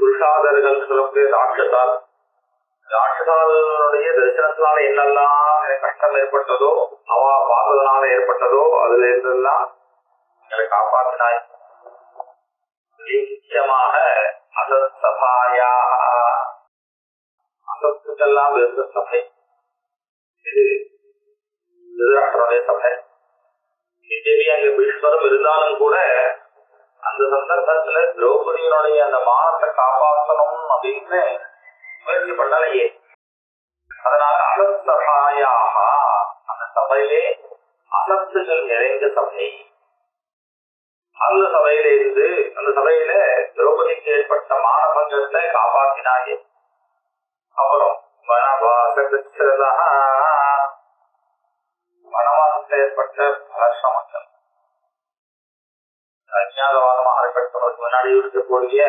Speaker 2: புருஷாதர்கள் சொல்லக்கூடிய ராட்சசால், ராட்சசாலுடைய தரிசனத்தினால என்னெல்லாம் கஷ்டம் ஏற்பட்டதோ அவ பார்த்ததுனால ஏற்பட்டதோ அதுல இருந்தெல்லாம் எங்களை காப்பாற்றினாய். முக்கியமாக அசத் சபாயா, அசத்துக்கெல்லாம் இருந்த சபை இது திருதராஷ்டிரனுடைய சபை. தேவி அங்க பீஷ்மரும் இருந்தாலும் கூட அந்த சந்தர்ப்பத்துல திரௌபதியினுடைய அந்த மானத்தை காப்பாற்றணும் அப்படின்னு முயற்சி பண்ணலையே. அதனால அசத் சபாயாக அந்த சபையிலே அசத்துகள் நிறைந்த சபை. அந்த சபையில இருந்து அந்த சபையில திரௌபதிக்கு ஏற்பட்ட மானபங்கத்தை காப்பாற்றினாயே. அப்புறம் வனவாசத்தில் ஏற்பட்ட பல சிரமங்கள், அஞ்ஞாதவாதமாக இருக்கட்டும், முன்னாடி இருக்கக்கூடிய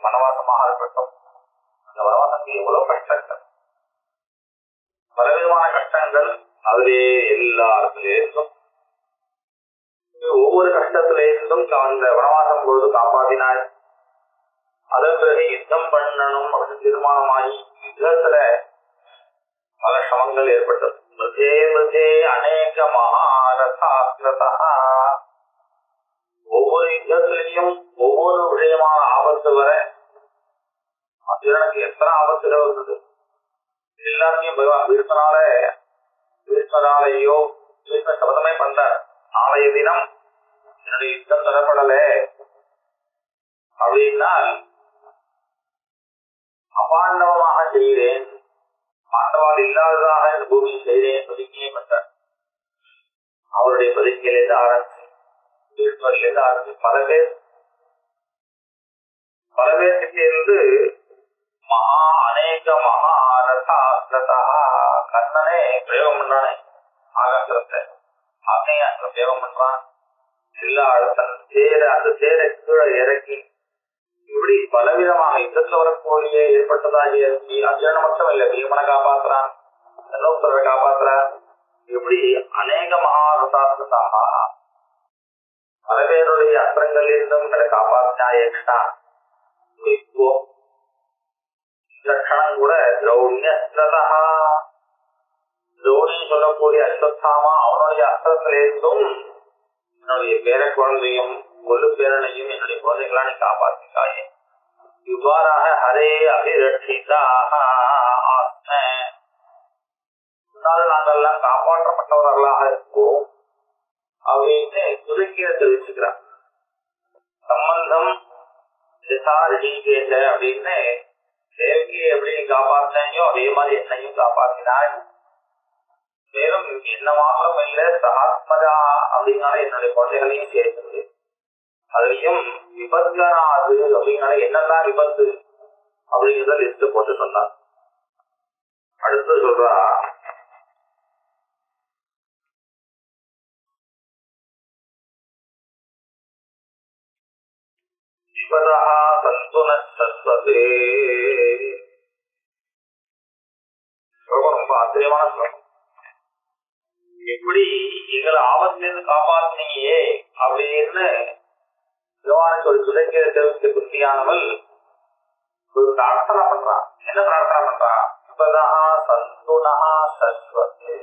Speaker 2: வனவாசமாக இருக்கட்டும், அந்த வனவாசத்துக்கு எவ்வளவு கஷ்டங்கள், பலவிதமான கஷ்டங்கள், அதிலே எல்லாருக்கும் ஒவ்வொரு கஷ்டத்திலிருந்தும் அந்த வனவாசம் பொழுது காப்பாற்றினார். அதன் பிறகு யுத்தம் பண்ணணும் அப்படின்னு தீர்மானமாகி யுத்தத்துல பல சிரமங்கள் ஏற்பட்டது. மிருதே மிருதே அநேக மகாரதா, ஒவ்வொரு யுத்தத்திலையும் ஒவ்வொரு விஷயமான ஆபத்து வர அர்ஜுனனுக்கு எத்தனை ஆபத்துகள் வந்தது. எல்லாத்தையும் பகவான் பீஷ்மராலேயோ பீஷ்ம சபதமே பண்றார், நாளைய தினம் என்னுடைய யுத்தம் தரப்படல அப்படின்னா அபாண்டவமாக செய்கிறேன், பாண்டவால் இல்லாததாக இந்த பூமியை செய்கிறேன் பிரதிஜையை பண்றார். அவருடைய பிரதிஜையிலிருந்து ஆரம்பிச்சு பல பேர்கிட்ட இருந்து அநேக மகாரதா கண்ணனே பிரயோகம் பண்றானே, ஆகாசத்தை அக்னியாஸ்திர பிரயோகம் பண்றான். எல்லா அந்த தேரை கீழே இறக்கி இப்படி பலவிதமாக யுத்தத்தில் வரக்கூடிய ஏற்பட்டதாகிய அர்ஜுனன் மட்டும் இல்லை, பீமனை காப்பாற்றுறான், தனோத்தரை காப்பாற்றுறான். இப்படி அநேக மகாரதாஸ்திரதாக பல பேருடைய அஸ்திரங்களில் இருந்தும் எங்களை காப்பாற்றினா. இப்போ இந்த க்ஷணம் கூட திரௌண்யஸ்திரதா, திரௌணி சொல்லக்கூடிய அஸ்வத்தாமா அவனுடைய அஸ்திரத்திலிருந்தும் என்னுடைய பேர குழந்தையும் ஒரு பேரனையும் என்னுடைய குழந்தைகளா நீ காப்பாற்றிக்காயே. இவ்வாறாக ஹரே அபிரட்சிதாக நாங்கள்லாம் காப்பாற்றப்பட்டவர்களாக இருக்கோம் அப்படின்னு துருக்கிய தெரிவிச்சுக்கிறார். சம்பந்தம் ரிஷிகேஷ அப்படின்னு தேவகியை எப்படி நீ காப்பாற்றினையோ அதே மாதிரி என்னையும் காப்பாற்றினாய். மேலும் என்ன மாத்திரம் இல்லை, சகாத்மஜா அப்படின்னால என்னுடைய குழந்தைகளையும் சேர்ந்தது. அதுலயும் விபத்கனாது அப்படின்னால என்னெல்லாம் விபத்து அப்படிங்கிறத லிஸ்ட் போட்டு சொன்னார். அடுத்து சொல்றா, விபதா சந்துன சஸ்வதே, ரொம்ப ஆச்சரியமான ஸ்லோகம். எப்படி எங்களை ஆபத்திலிருந்து காப்பாற்றினியே அப்படின்னு பகவானுக்கு ஒரு சுதந்திர தெரிவித்த குத்தியானவள் ஒரு பிரார்த்தனை பண்றான். என்ன பிரார்த்தனை பண்றான்? விபதா சந்துனா சஸ்வதே,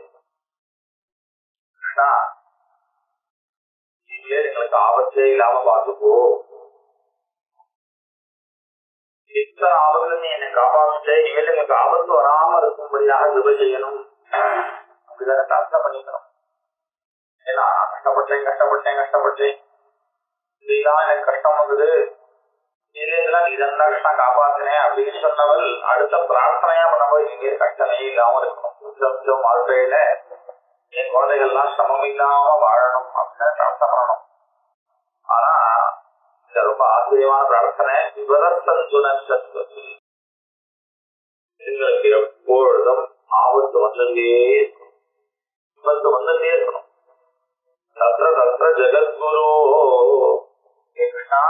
Speaker 2: நீங்களே எங்களுக்கு ஆபத்தே இல்லாம பார்த்துக்கோ, எத்தனை ஆபத்துல நீ என்னை காப்பாற்ற, இனிமேல் எங்களுக்கு ஆபத்து வராம இருக்கும்படியாக கிருபை செய்யணும் அப்படிதானே பிரார்த்தனை பண்ணிக்கணும். ஏன்னா கஷ்டப்பட்டேன் இதுதான் எனக்கு கஷ்டம் வந்தது, நீதான் கஷ்டம் காப்பாத்தினேன் அப்படின்னு சொன்னவள் அடுத்த பிரார்த்தனையா பண்ணும்போது இனிமேல் கஷ்டமே இல்லாம இருக்கணும், கொஞ்சம் வாழ்க்கையில என் குழந்தைகள்லாம் சிரமம் இல்லாம வாழணும் அப்படின்னு பிரார்த்தனை பண்ணணும். ஆனா ரொம்ப ஆச்சரியமான பிரார்த்தனை. விபரசந்துனஸ்வதி, எங்களுக்கு எப்பொழுதும் ஆபத்து வந்துட்டே இருக்கணும், விபத்து வந்துட்டே இருக்கணும். தத்ர தத்ர ஜெகத்குரு கிருஷ்ணா,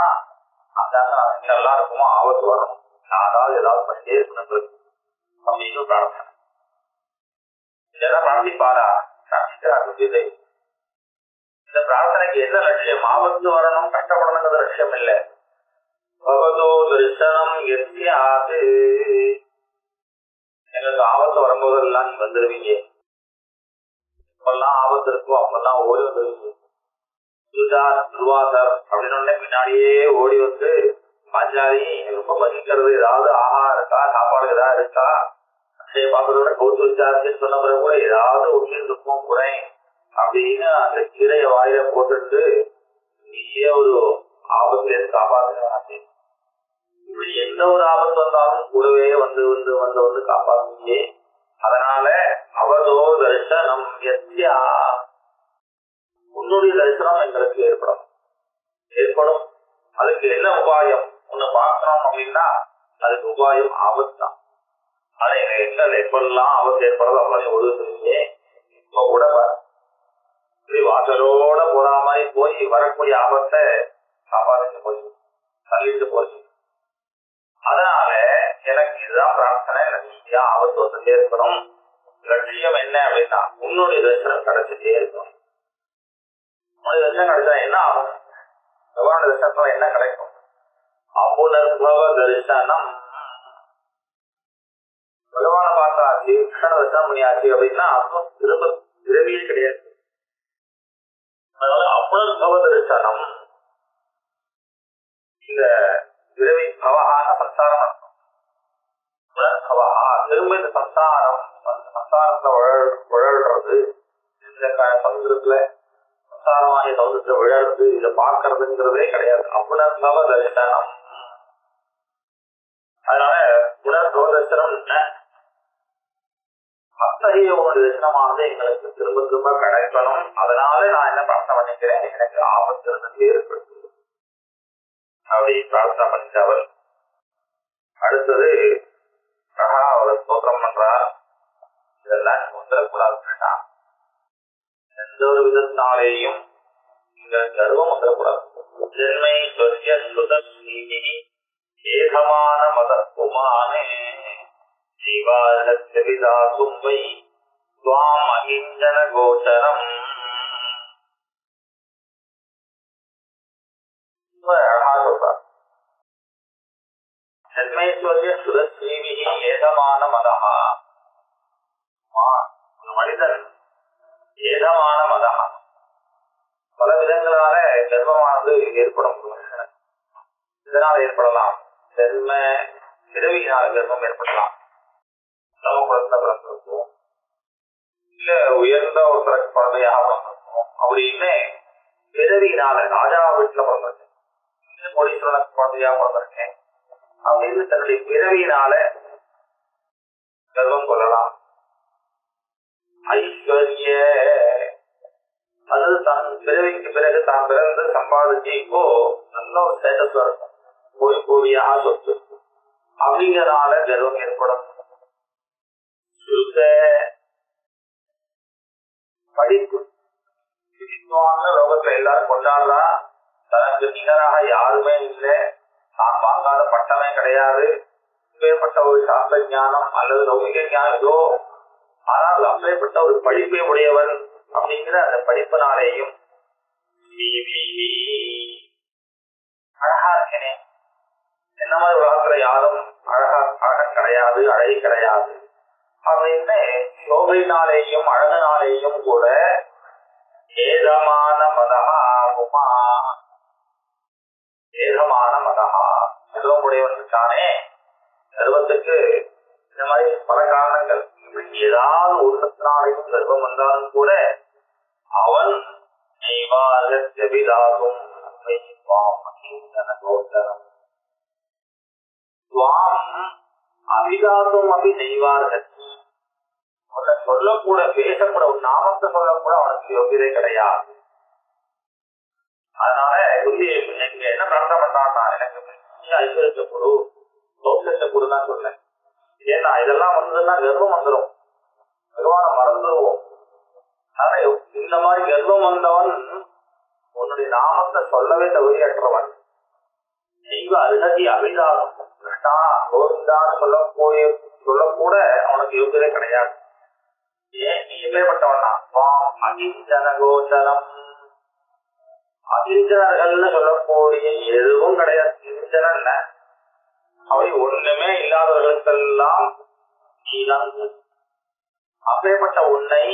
Speaker 2: அதாங்க நல்லா இருக்குமோ ஆபத்து வரணும், யாராவது ஏதாவது பண்ணிட்டே இருக்கணும் அப்படின்னு பிரார்த்தனை. இதெல்லாம் பிரார்த்திப்பாரா? பிரார்த்திக்கிறார். இந்த பிரார்த்தனைக்கு என்ன லட்சியம்? ஆபத்து வரணும், கஷ்டப்படணுங்கிறது லட்சியம் இல்லை. பகவதோ தரிசனம் எத்தியாது, எங்களுக்கு ஆபத்து வரும்போதெல்லாம் நீ வந்துடுவீங்க, எப்பெல்லாம் ஆபத்து இருக்கோ அப்பெல்லாம் ஓடி வந்துடுவீங்க. துர்வாசர் அப்படின்னு பின்னாடியே ஓடி வந்து, பாஞ்சாலி ரொம்ப பசிக்கிறது, ஏதாவது ஆகாரம் இருக்கா, சாப்பாடு ஏதாவது இருக்கா, அச்சய பாக்குறத கௌத்து விசாரிச்சுன்னு சொன்ன பிறகு கூட ஏதாவது ஒன்று இருக்கும் குறை அப்படின்னு அந்த கீரையை வாயில போட்டுட்டு நீயே ஒரு ஆபத்துல இருந்து காப்பாற்று. இப்படி எந்த ஒரு ஆபத்து வந்தாலும் கூடவே வந்து வந்து வந்து வந்து காப்பாற்றுங்க. அதனால அவதோ தரிசனம் எத்தியா, உன்னுடைய தரிசனம் எங்களுக்கு ஏற்படும். அதுக்கு என்ன உபாயம்? உன்னை பார்க்கணும் அப்படின்னா அதுக்கு உபாயம் ஆபத்து தான். ஆனா எங்க எப்பெல்லாம் ஆபத்து ஏற்படுறதோ அப்படி ஒழுங்குறீங்க. இப்ப கூட வாசலோட போற மாதிரி போய் வரக்கூடிய ஆபத்தை காப்பாற்றிட்டு போய் தள்ளிட்டு போய் இதுதான் பிரார்த்தனை, நிச்சயா ஆபத்து வந்துட்டே இருக்கணும். லட்சியம் என்ன அப்படின்னா உன்னுடைய தரிசனம் கிடைச்சிட்டே இருக்கணும். உன்னுடைய தரிசனம் கிடைச்சா என்ன ஆகும்? பகவானுடைய தரிசனத்துல என்ன கிடைக்கும்? அபுனர்பவ தரிசனம். பகவான பார்த்தாச்சு, கிருஷ்ண தரிசனம் பண்ணியாச்சு அப்படின்னா அப்புறம் திரும்ப பிறவியே கிடையாது. அதனால அபுனர்பவ தரிசனம், இந்த பிறவி பவகான சம்சாரம், திரும்ப இந்த சம்சாரத்துல உழல்றது, இந்த சமுதிரத்துல சம்சாரமாகிய சமுதிரத்துல விழறது, இதை பார்க்கறதுங்கிறதே கிடையாது. அபுனர்பவ தரிசனம். அதனால புனர்பவ தரிசனம் அத்தகைய ஒரு தரிசனமானது எங்களுக்கு திரும்ப திரும்ப கிடைக்கணும். அதனால நான் என்ன பிரார்த்தனை பண்ணிக்கிறேன், எனக்கு ஆபத்து இருந்து ஏற்படுத்து அப்படி பிரார்த்தனை பண்ணிட்டவர். அடுத்தது அவர் ஸ்தோத்திரம் பண்றார். இதெல்லாம் நீங்க வந்துடக்கூடாது கிருஷ்ணா, எந்த ஒரு விதத்தினாலேயும் இந்த கர்வம் வந்துடக்கூடாது. ஜென்மை ஸ்வர்ய ஸ்ருதஸ்ரீ ஏகமான மத குமானே ஜீவாரத்யவிதாசும் வை துவாம் அகிஞ்சன கோச்சரம். அழகா சொல்றார். ஜென்மேஸ்வரிய சுதஸ்ரீவி ஏதமான மதஹா. ஒரு மனிதன் ஏதமான மதஹா, பல விதங்களால கர்வமானது ஏற்படும். மனுஷனுக்கு இதனால் ஏற்படலாம். ஜென்ம பிறவியினால் கர்வம் ஏற்படலாம். சமகுலத்துல பிறந்திருக்கும், இல்ல உயர்ந்த ஒருத்தருக்கு குழந்தையாக பிறந்திருக்கும். அப்படின்னு பிறவியினால ராஜா வீட்டுல பிறந்திருக்கேன், இல்ல கோடீஸ்வரனுக்கு குழந்தையாக பிறந்திருக்கேன் அப்படின்னு தன்னுடைய பிறவியினால கர்வம் கொள்ளலாம். ஐஸ்வர்ய, அது தன் பிறவிக்கு பிறகு தான் பிறந்து சம்பாதிச்சு இப்போ நல்ல ஒரு ஸ்டேட்டஸ்ல இருக்கும், கோடி கோடியாக சொத்து, அப்படிங்கிறனால கர்வம் ஏற்படும். படிப்பு, லோகத்துல எல்லாரும் கொண்டாடுறா, தனக்கு நிகராக யாருமே இல்லை, தான் வாங்காத பட்டமே கிடையாது, அப்பேற்பட்ட ஒரு சாஸ்திர ஞானம் அல்லது லௌகிக ஞானம் ஏதோ, ஆனால் அப்பேற்பட்ட ஒரு படிப்பை உடையவன் அப்படிங்கிற அந்த படிப்பினாலேயும் அழகா இருக்கேனே, என்ன மாதிரி உலகத்துல யாரும் அழகன் கிடையாது, அழகி கிடையாது அப்படின்னு சோபையினாலேயும் அழகனாலேயும் கூட ஏதமான மதகா உமா, ஏகமான மதகா செல்வமுடையவன் இருக்கானே. கர்வத்துக்கு இந்த மாதிரி பல காரணங்கள், ஏதாவது ஒருத்தினாலையும் கர்வம் வந்தாலும் கூட அவன் அபிதாசும் அபி நெய்வார்கள், உன்னை சொல்லக்கூட பேசக்கூட உன் நாமத்தை சொல்லக்கூட அவனுக்கு யோகியதை கிடையாது. அதனால எனக்கு என்ன பிரார்த்தனை பண்றான்னா, எனக்கு ஐஸ்வர்யத்தை கொடு, சௌக்கியத்தை கொடுதான் சொன்னேன். ஏன்னா இதெல்லாம் வந்ததுன்னா கர்வம் வந்துடும், பகவானை மறந்துடுவோம். ஆனா இந்த மாதிரி கர்வம் வந்தவன் உன்னுடைய நாமத்தை சொல்லவே தகுதியற்றவன். தெய்வ அருகதி அபிதாசம், கிருஷ்ணா கோவிந்தான்னு சொல்லக்கூட அவனுக்கு யோகியதே கிடையாது. ஏன் நீ எப்பேற்பட்டவனா? அகிஞ்சன கோச்சரம், அகிஞ்சனர்கள்னு சொல்லக்கூடிய எதுவும் கிடையாது. கிஞ்சன அவை ஒண்ணுமே இல்லாதவர்களுக்கெல்லாம் நீதான். அப்பேற்பட்ட உன்னை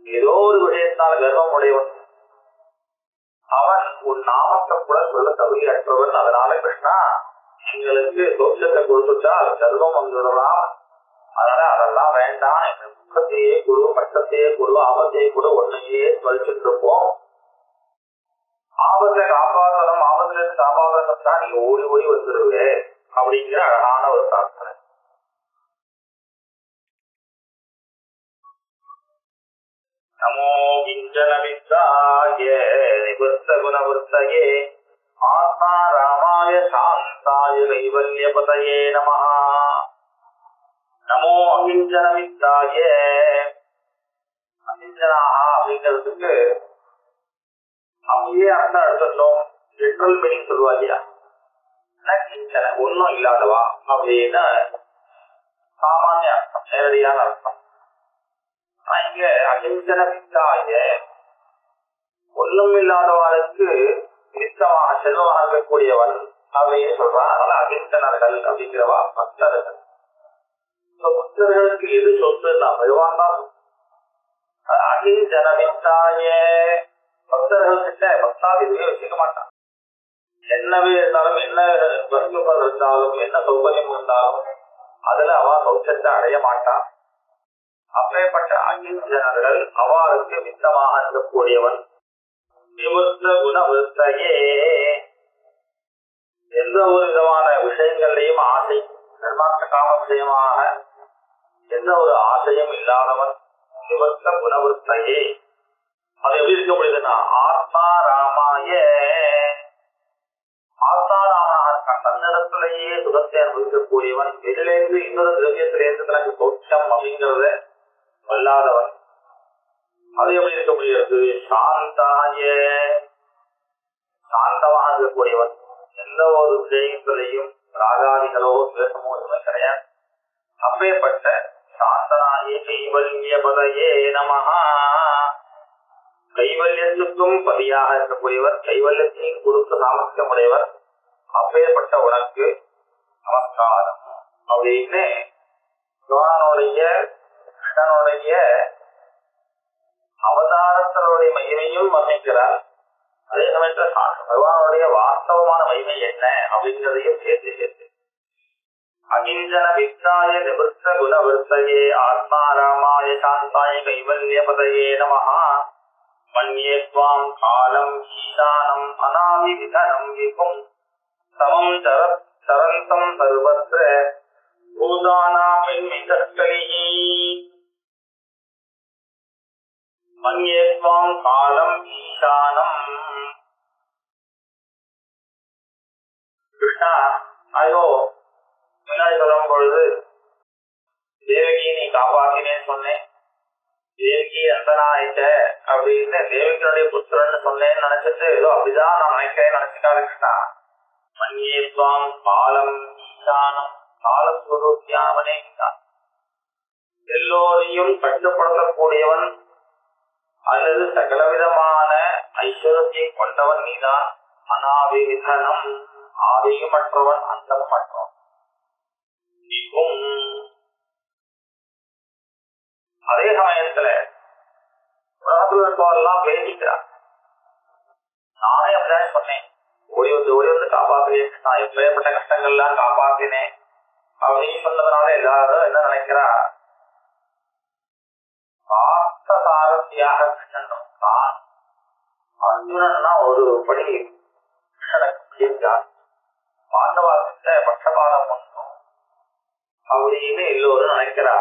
Speaker 2: ஏதோ ஒரு விஷயத்தினால கர்வம் உடையவன் அவன் உன் நாமத்தை கூட சொல்ல தகுதியற்றவன். அதனால கிருஷ்ணா எங்களுக்கு சோட்சத்தை கொடுத்துட்டால் கர்வம் வந்துடலாம். அதனால அதெல்லாம் வேண்டாம், எங்க துக்கத்தையே கொடு, கஷ்டத்தையே கொடு, ஆபத்தையே கொடு, ஒன்னையே ஸ்மரிச்சுட்டு இருப்போம். ஆபத்தை காப்பாற்றணும், ஆபத்துல இருந்து காப்பாற்றணும்னா நீங்க ஓடி ஓடி வந்துருவே அப்படிங்கிற அழகான ஒரு பிரார்த்தனை. நமோ கிஞ்சன வித்தாய நிவர்த்த குணவர்த்தயே ஆத்மா ராமாய சாந்தாய கைவல்யபதயே நமஹ. நமோ அகிஞ்சன வித்தாய, அகிஞ்சனாக அப்படிங்கிறதுக்கு அப்படியே அர்த்தம் எடுத்துட்டோம். லிட்ரல் மீனிங் சொல்லுவா இல்லையா, கிஞ்சன ஒன்னும் இல்லாதவா அப்படின்னு சாமானிய அர்த்தம், நேரடியான அர்த்தம். இங்க அகிம்சன வித்தாய ஒன்றும் இல்லாதவாளுக்கு நித்தமாக செல்வமாக இருக்கக்கூடியவன் அப்படின்னு சொல்றான். அதனால அகிம்சனர்கள் அப்படிங்கிறவா பக்தர்கள். பக்தர்களுக்கு எது சொத்துன்னா பகவான் தான். அகிம்சன வித்தாய பக்தர்கள் கிட்ட பக்தாதி வச்சுக்க மாட்டான். என்னவே இருந்தாலும், என்ன வஸ்துக்கள் இருந்தாலும், என்ன சௌகரியம் இருந்தாலும் அதுல அவ சௌச்சத்தை அடைய மாட்டான். அப்பேற்பட்ட அகிம்சனர்கள் அவருக்கு மித்தமாக இருக்கக்கூடியவன். நிவர்த்த குணவர்த்தையே எந்த ஒரு விதமான விஷயங்களையும் ஆசை தர்மார்த்த காம விஷயமாக எந்த ஒரு ஆசையும் இல்லாதவன். நிவர்த்த குணவர்த்தையே அது எப்படி இருக்க முடியுதுன்னா ஆத்மா ராமாய ஆத்மாராமனாக தன்னிடத்திலேயே சுகத்தை அனுபவிக்கக்கூடியவன். வெளியிலிருந்து இன்னொரு திரவியத்திலிருந்து தனக்கு தோற்றம் அப்படிங்கிறத வல்லாதவன். அது எப்படி இருக்க முடியாது? சாந்தாய சாந்தமாக இருக்கக்கூடியவன். எந்த ஒரு விஷயத்திலையும் ராகாதிகளோ துவேஷமோ எதுவுமே கிடையாது. அப்பேற்பட்ட சாந்தனாய கைவல்ய பதையே நமஹா கைவல்யத்துக்கும் பதியாக இருக்கக்கூடியவர், கைவல்யத்தையும் கொடுத்து சாமர்த்தியம் உடையவர். அப்பேற்பட்ட உனக்கு நமஸ்காரம் அப்படின்னு சிவனுடைய கிருஷ்ணனுடைய அவதாரத்தினுடைய மகிமையும் வர்ணிக்கிறார். அதே சமயத்தில் பகவானுடைய வாஸ்தவமான மகிமை என்ன அப்படிங்கிறதையும் சேர்த்து அகிஞ்சன வித்தாய நிவர்த்த குணவர்த்தையே ஆத்மா ராமாய சாந்தாய கைவல்ய பதையே நமஹா மன்யே த்வாம் காலம் ஈசானம் அநாவிவிதனம் விபும் சமம் சரந்தம் சர்வத்ர பூதானாமின்மிதஸ்கலிஹி மன்யே த்வாம் காலம் ஈசானம். கிருஷ்ணா ஐயோ முன்னாடி சொல்லும் பொழுது தேவகி நீ காப்பாத்தினேன்னு சொன்னேன், தேவகி அந்தனாயிட்ட அப்படின்னு தேவகியுடைய புத்திரன்னு சொன்னேன்னு நினைச்சிட்டு ஏதோ அப்படிதான் நான் நினைக்கிறேன் நினைச்சுக்காது கிருஷ்ணா. மன்யே த்வாம் காலம் ஈசானம் காலஸ்வரூபியானவனே எல்லோரையும் கட்டுப்படுத்தக்கூடியவன் அல்லது சகலவிதமான ஐஸ்வரத்தை கொண்டவன் நீதான். அனாவிவிதனம் ஆதியும் மற்றவன் அந்தமும் மற்றவன். அதே சமயத்துல உலகத்தில் இருப்பவரெல்லாம் பேசிக்கிறார். நானே அப்படிதான் சொன்னேன், ஓடி வந்து காப்பாத்துறேன், நான் எப்பேற்பட்ட கஷ்டங்கள்லாம் காப்பாத்தினேன் அப்படின்னு சொன்னதுனால எல்லாரும் என்ன நினைக்கிறா, சாரத்தியாக கிருஷ்ணன் தான். அர்ஜுனன்னா ஒரு படி கிருஷ்ணனுக்கு ஜாஸ்தி, பாண்டவாக்கிட்ட பட்சபாதம் பண்ணும் அப்படின்னு எல்லோரும் நினைக்கிறா.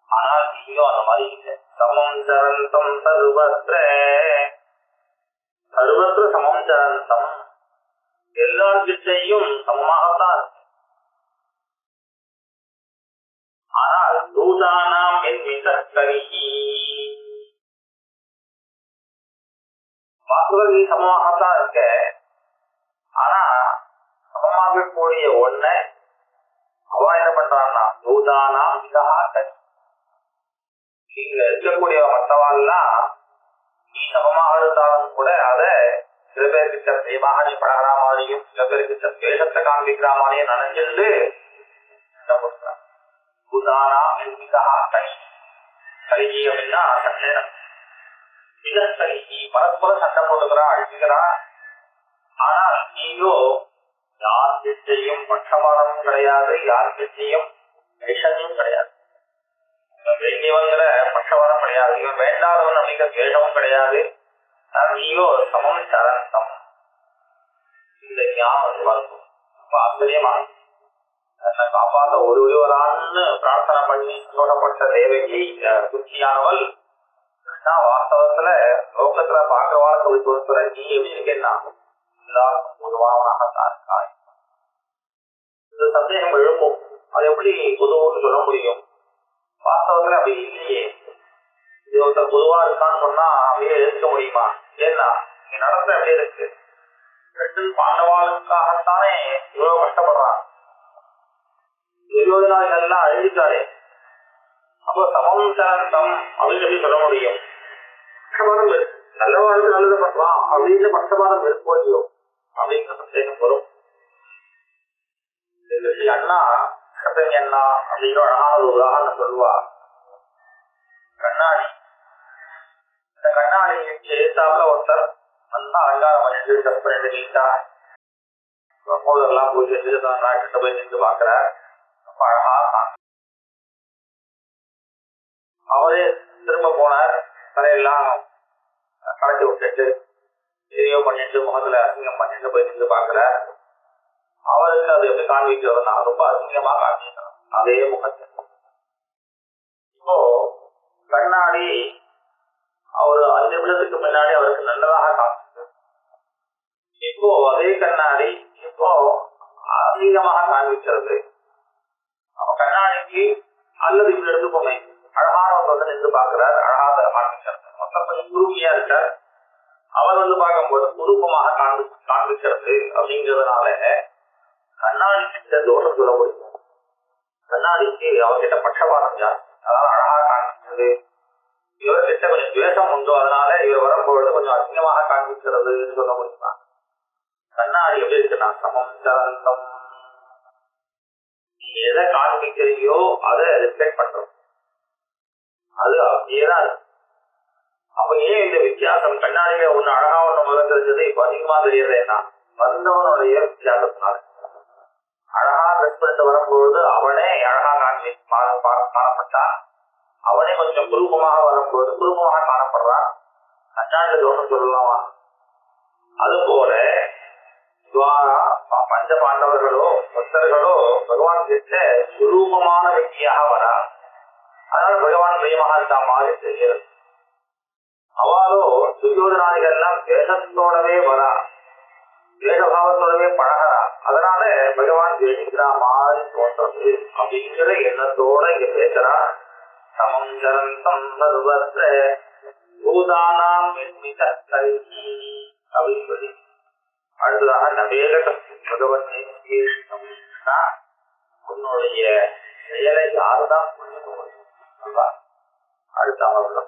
Speaker 2: ஆனால் நீங்களும் அந்த மாதிரி இல்லை. சமம் சரந்தம் சர்வத்ர சர்வத்ர சமம் சரந்தம் எல்லார்கிட்டையும் சமமாகத்தான் இருக்கு. ஆனால் தூதானாம் என் மிதக்கரிஹி வாக்குகள் நீ சமமாகத்தான் இருக்க. ஆனா சமமாக கூடிய ஒன்ன அவ என்ன பண்றான்னா தூதானாம் மிதக்கரி இங்க இருக்கக்கூடிய மற்றவாள்லாம் நீ சமமாக இருந்தாலும் கூட அத சில பேர்கிட்ட பிரியமாக நீ பழகிற மாதிரியும் சில பேர்கிட்ட துவேஷத்தை காண்பிக்கிற மாதிரியும் நினைச்சிட்டு கலிஜி அப்படின்னா சண்டை மிதக்கலிஜி பரஸ்பர சண்டை போட்டுக்கிறா அழிச்சுக்கிறா. ஆனால் நீயோ யார்கிட்டையும் பட்சபாதமும் கிடையாது, யார்கிட்டையும் விஷமும் கிடையாது. வேண்டியவங்கிற பட்சபாதம் கிடையாது, இவன் வேண்டாதவன் அப்படிங்கிற துவேஷமும் கிடையாது. நீயோ சமம் சரந்தம். இந்த ஞானம் வரும் ஆச்சரியமா தன்னை காப்பாற்ற ஒருவரான்னு பிரார்த்தனை பண்ணி சோழப்பட்ட தேவகி குச்சியானவள் கிருஷ்ணா வாஸ்தவத்துல லோகத்துல பாக்குறவாள் சொல்லி கொடுக்குற நீ எப்படி இருக்கேன்னா எல்லாருக்கும் பொதுவானவனாகத்தான் இருக்காய். இந்த சந்தேகம் எழுப்பும், அது எப்படி பொதுவான்னு சொல்ல முடியும்? வாஸ்தவத்துல அப்படி இல்லையே. இது ஒருத்தர் பொதுவா இருக்கான்னு சொன்னா அப்படியே எடுக்க முடியுமா? ஏன்னா நீ நடந்த அப்படியே இருக்கு. கிருஷ்ணன் பாண்டவாளுக்காகத்தானே இவ்வளவு கஷ்டப்படுறான். துரியோதனாதிகள்லாம் அழிஞ்சிட்டாரே, அப்போ சமம் சனந்தம் அப்படின்னு எப்படி சொல்ல முடியும்? பட்சபாதம் இருக்கு, நல்லவாளுக்கு நல்லது பண்ணலாம் அப்படின்னு பட்சபாதம் இருக்கோ இல்லையோ அப்படிங்கிற சந்தேகம் வரும். அண்ணா கட்டணி அண்ணா அப்படிங்கிற அழகான ஒரு உதாரணம் சொல்லுவா. கண்ணாடி, இந்த கண்ணாடிக்கு ஏத்தாப்புல ஒருத்தர் நல்லா அலங்காரம் பண்ணிட்டு ஸ்டெப் பண்ணிட்டு நீட்டா போதெல்லாம் பூஜை செஞ்சு கிட்ட போய் நின்று பாக்குறார். ரொம்ப அழகா அவரே திரும்ப போனார், தலையெல்லாம் கலட்டி விட்டுட்டு சரியோ பண்ணிட்டு முகத்துல அசிங்கம் பண்ணிட்டு போய் நின்று பாக்குறார். அவருக்கு அது எப்படி காண்பிக்கிறதுனா ரொம்ப அசிங்கமா காண்பிக்கணும் அதே முகத்தை. இப்போ கண்ணாடி ஒரு 5 நிமிஷத்துக்கு முன்னாடி அவருக்கு நல்லதாக காண்பிச்சது, இப்போ அதே கண்ணாடி இப்போ அசிங்கமாக காண்பிக்கிறது. அப்ப கண்ணாடிக்கு அல்லது இப்படி எடுத்துக்கோமே, அழகானவர் வந்து நின்று பார்க்கிறார், அழகாக காண்பிக்கிறது. மொத்தம் கொஞ்சம் குறுகியா இருக்கார், அவர் வந்து பார்க்கும்போது குறுப்பமாக காண்பிக்கிறது. அப்படிங்கிறதுனால கண்ணாடிக்கு தோஷம் சொல்ல முடியும். கண்ணாடிக்கு அவர்கிட்ட பட்சபாதம் ஜாஸ்தி, அதாவது அழகாக காண்பிக்கிறது. இவர்கிட்ட கொஞ்சம் துவேஷம் உண்டோ, அதனால இவர் வரும்பொழுது கொஞ்சம் அசிங்கமாக காண்பிக்கிறது சொல்ல முடியுமா? கண்ணாடி எப்படி இருக்குன்னா சமம் சரந்தம், நீ எதை காண்பிக்கிறியோ அதை ரெஸ்பெக்ட் பண்றோம், அது அப்படியேதான் இருக்கு. அப்ப ஏன் இந்த வித்தியாசம்? கண்ணாடியில ஒண்ணு அழகா ஒண்ணு முதல்ல தெரிஞ்சது, இப்ப அதிகமா தெரியறது என்ன? வந்தவனுடைய வித்தியாசத்தினால. அழகா ட்ரெஸ் பண்ணிட்டு வரும்பொழுது அவனே அழகா காணப்பட்டான், அவனே கொஞ்சம் குரூபமாக வரும்போது குரூபமாக காணப்படுறான். கண்ணாடியில தோஷம் சொல்லலாமா? அது போல பஞ்ச பாண்டவர்களோ பக்தர்களோ பகவான் கிட்ட சுரூபமான வெற்றியாக வரா, அதனால பகவான் பிரியமாக இருக்கா மாதிரி தெரிகிறது. அவளோ துரியோதனாதிகள்லாம் தேசத்தோடவே வரா, தேசபாவத்தோடவே பழகிறா, அதனால பகவான் ஜெயிக்கிற மாதிரி தோன்றது அப்படிங்கிற எண்ணத்தோட இங்க பேசுறா. சமம் சரந்தம் சர்வத்ர பூதானாம் அப்படின்னு சொல்லி அடுத்ததாக நவேக பகவன் உன்னுடைய செயலை யாருதான் புரிஞ்சுக்க முடியும்? அடுத்த அமர்வுல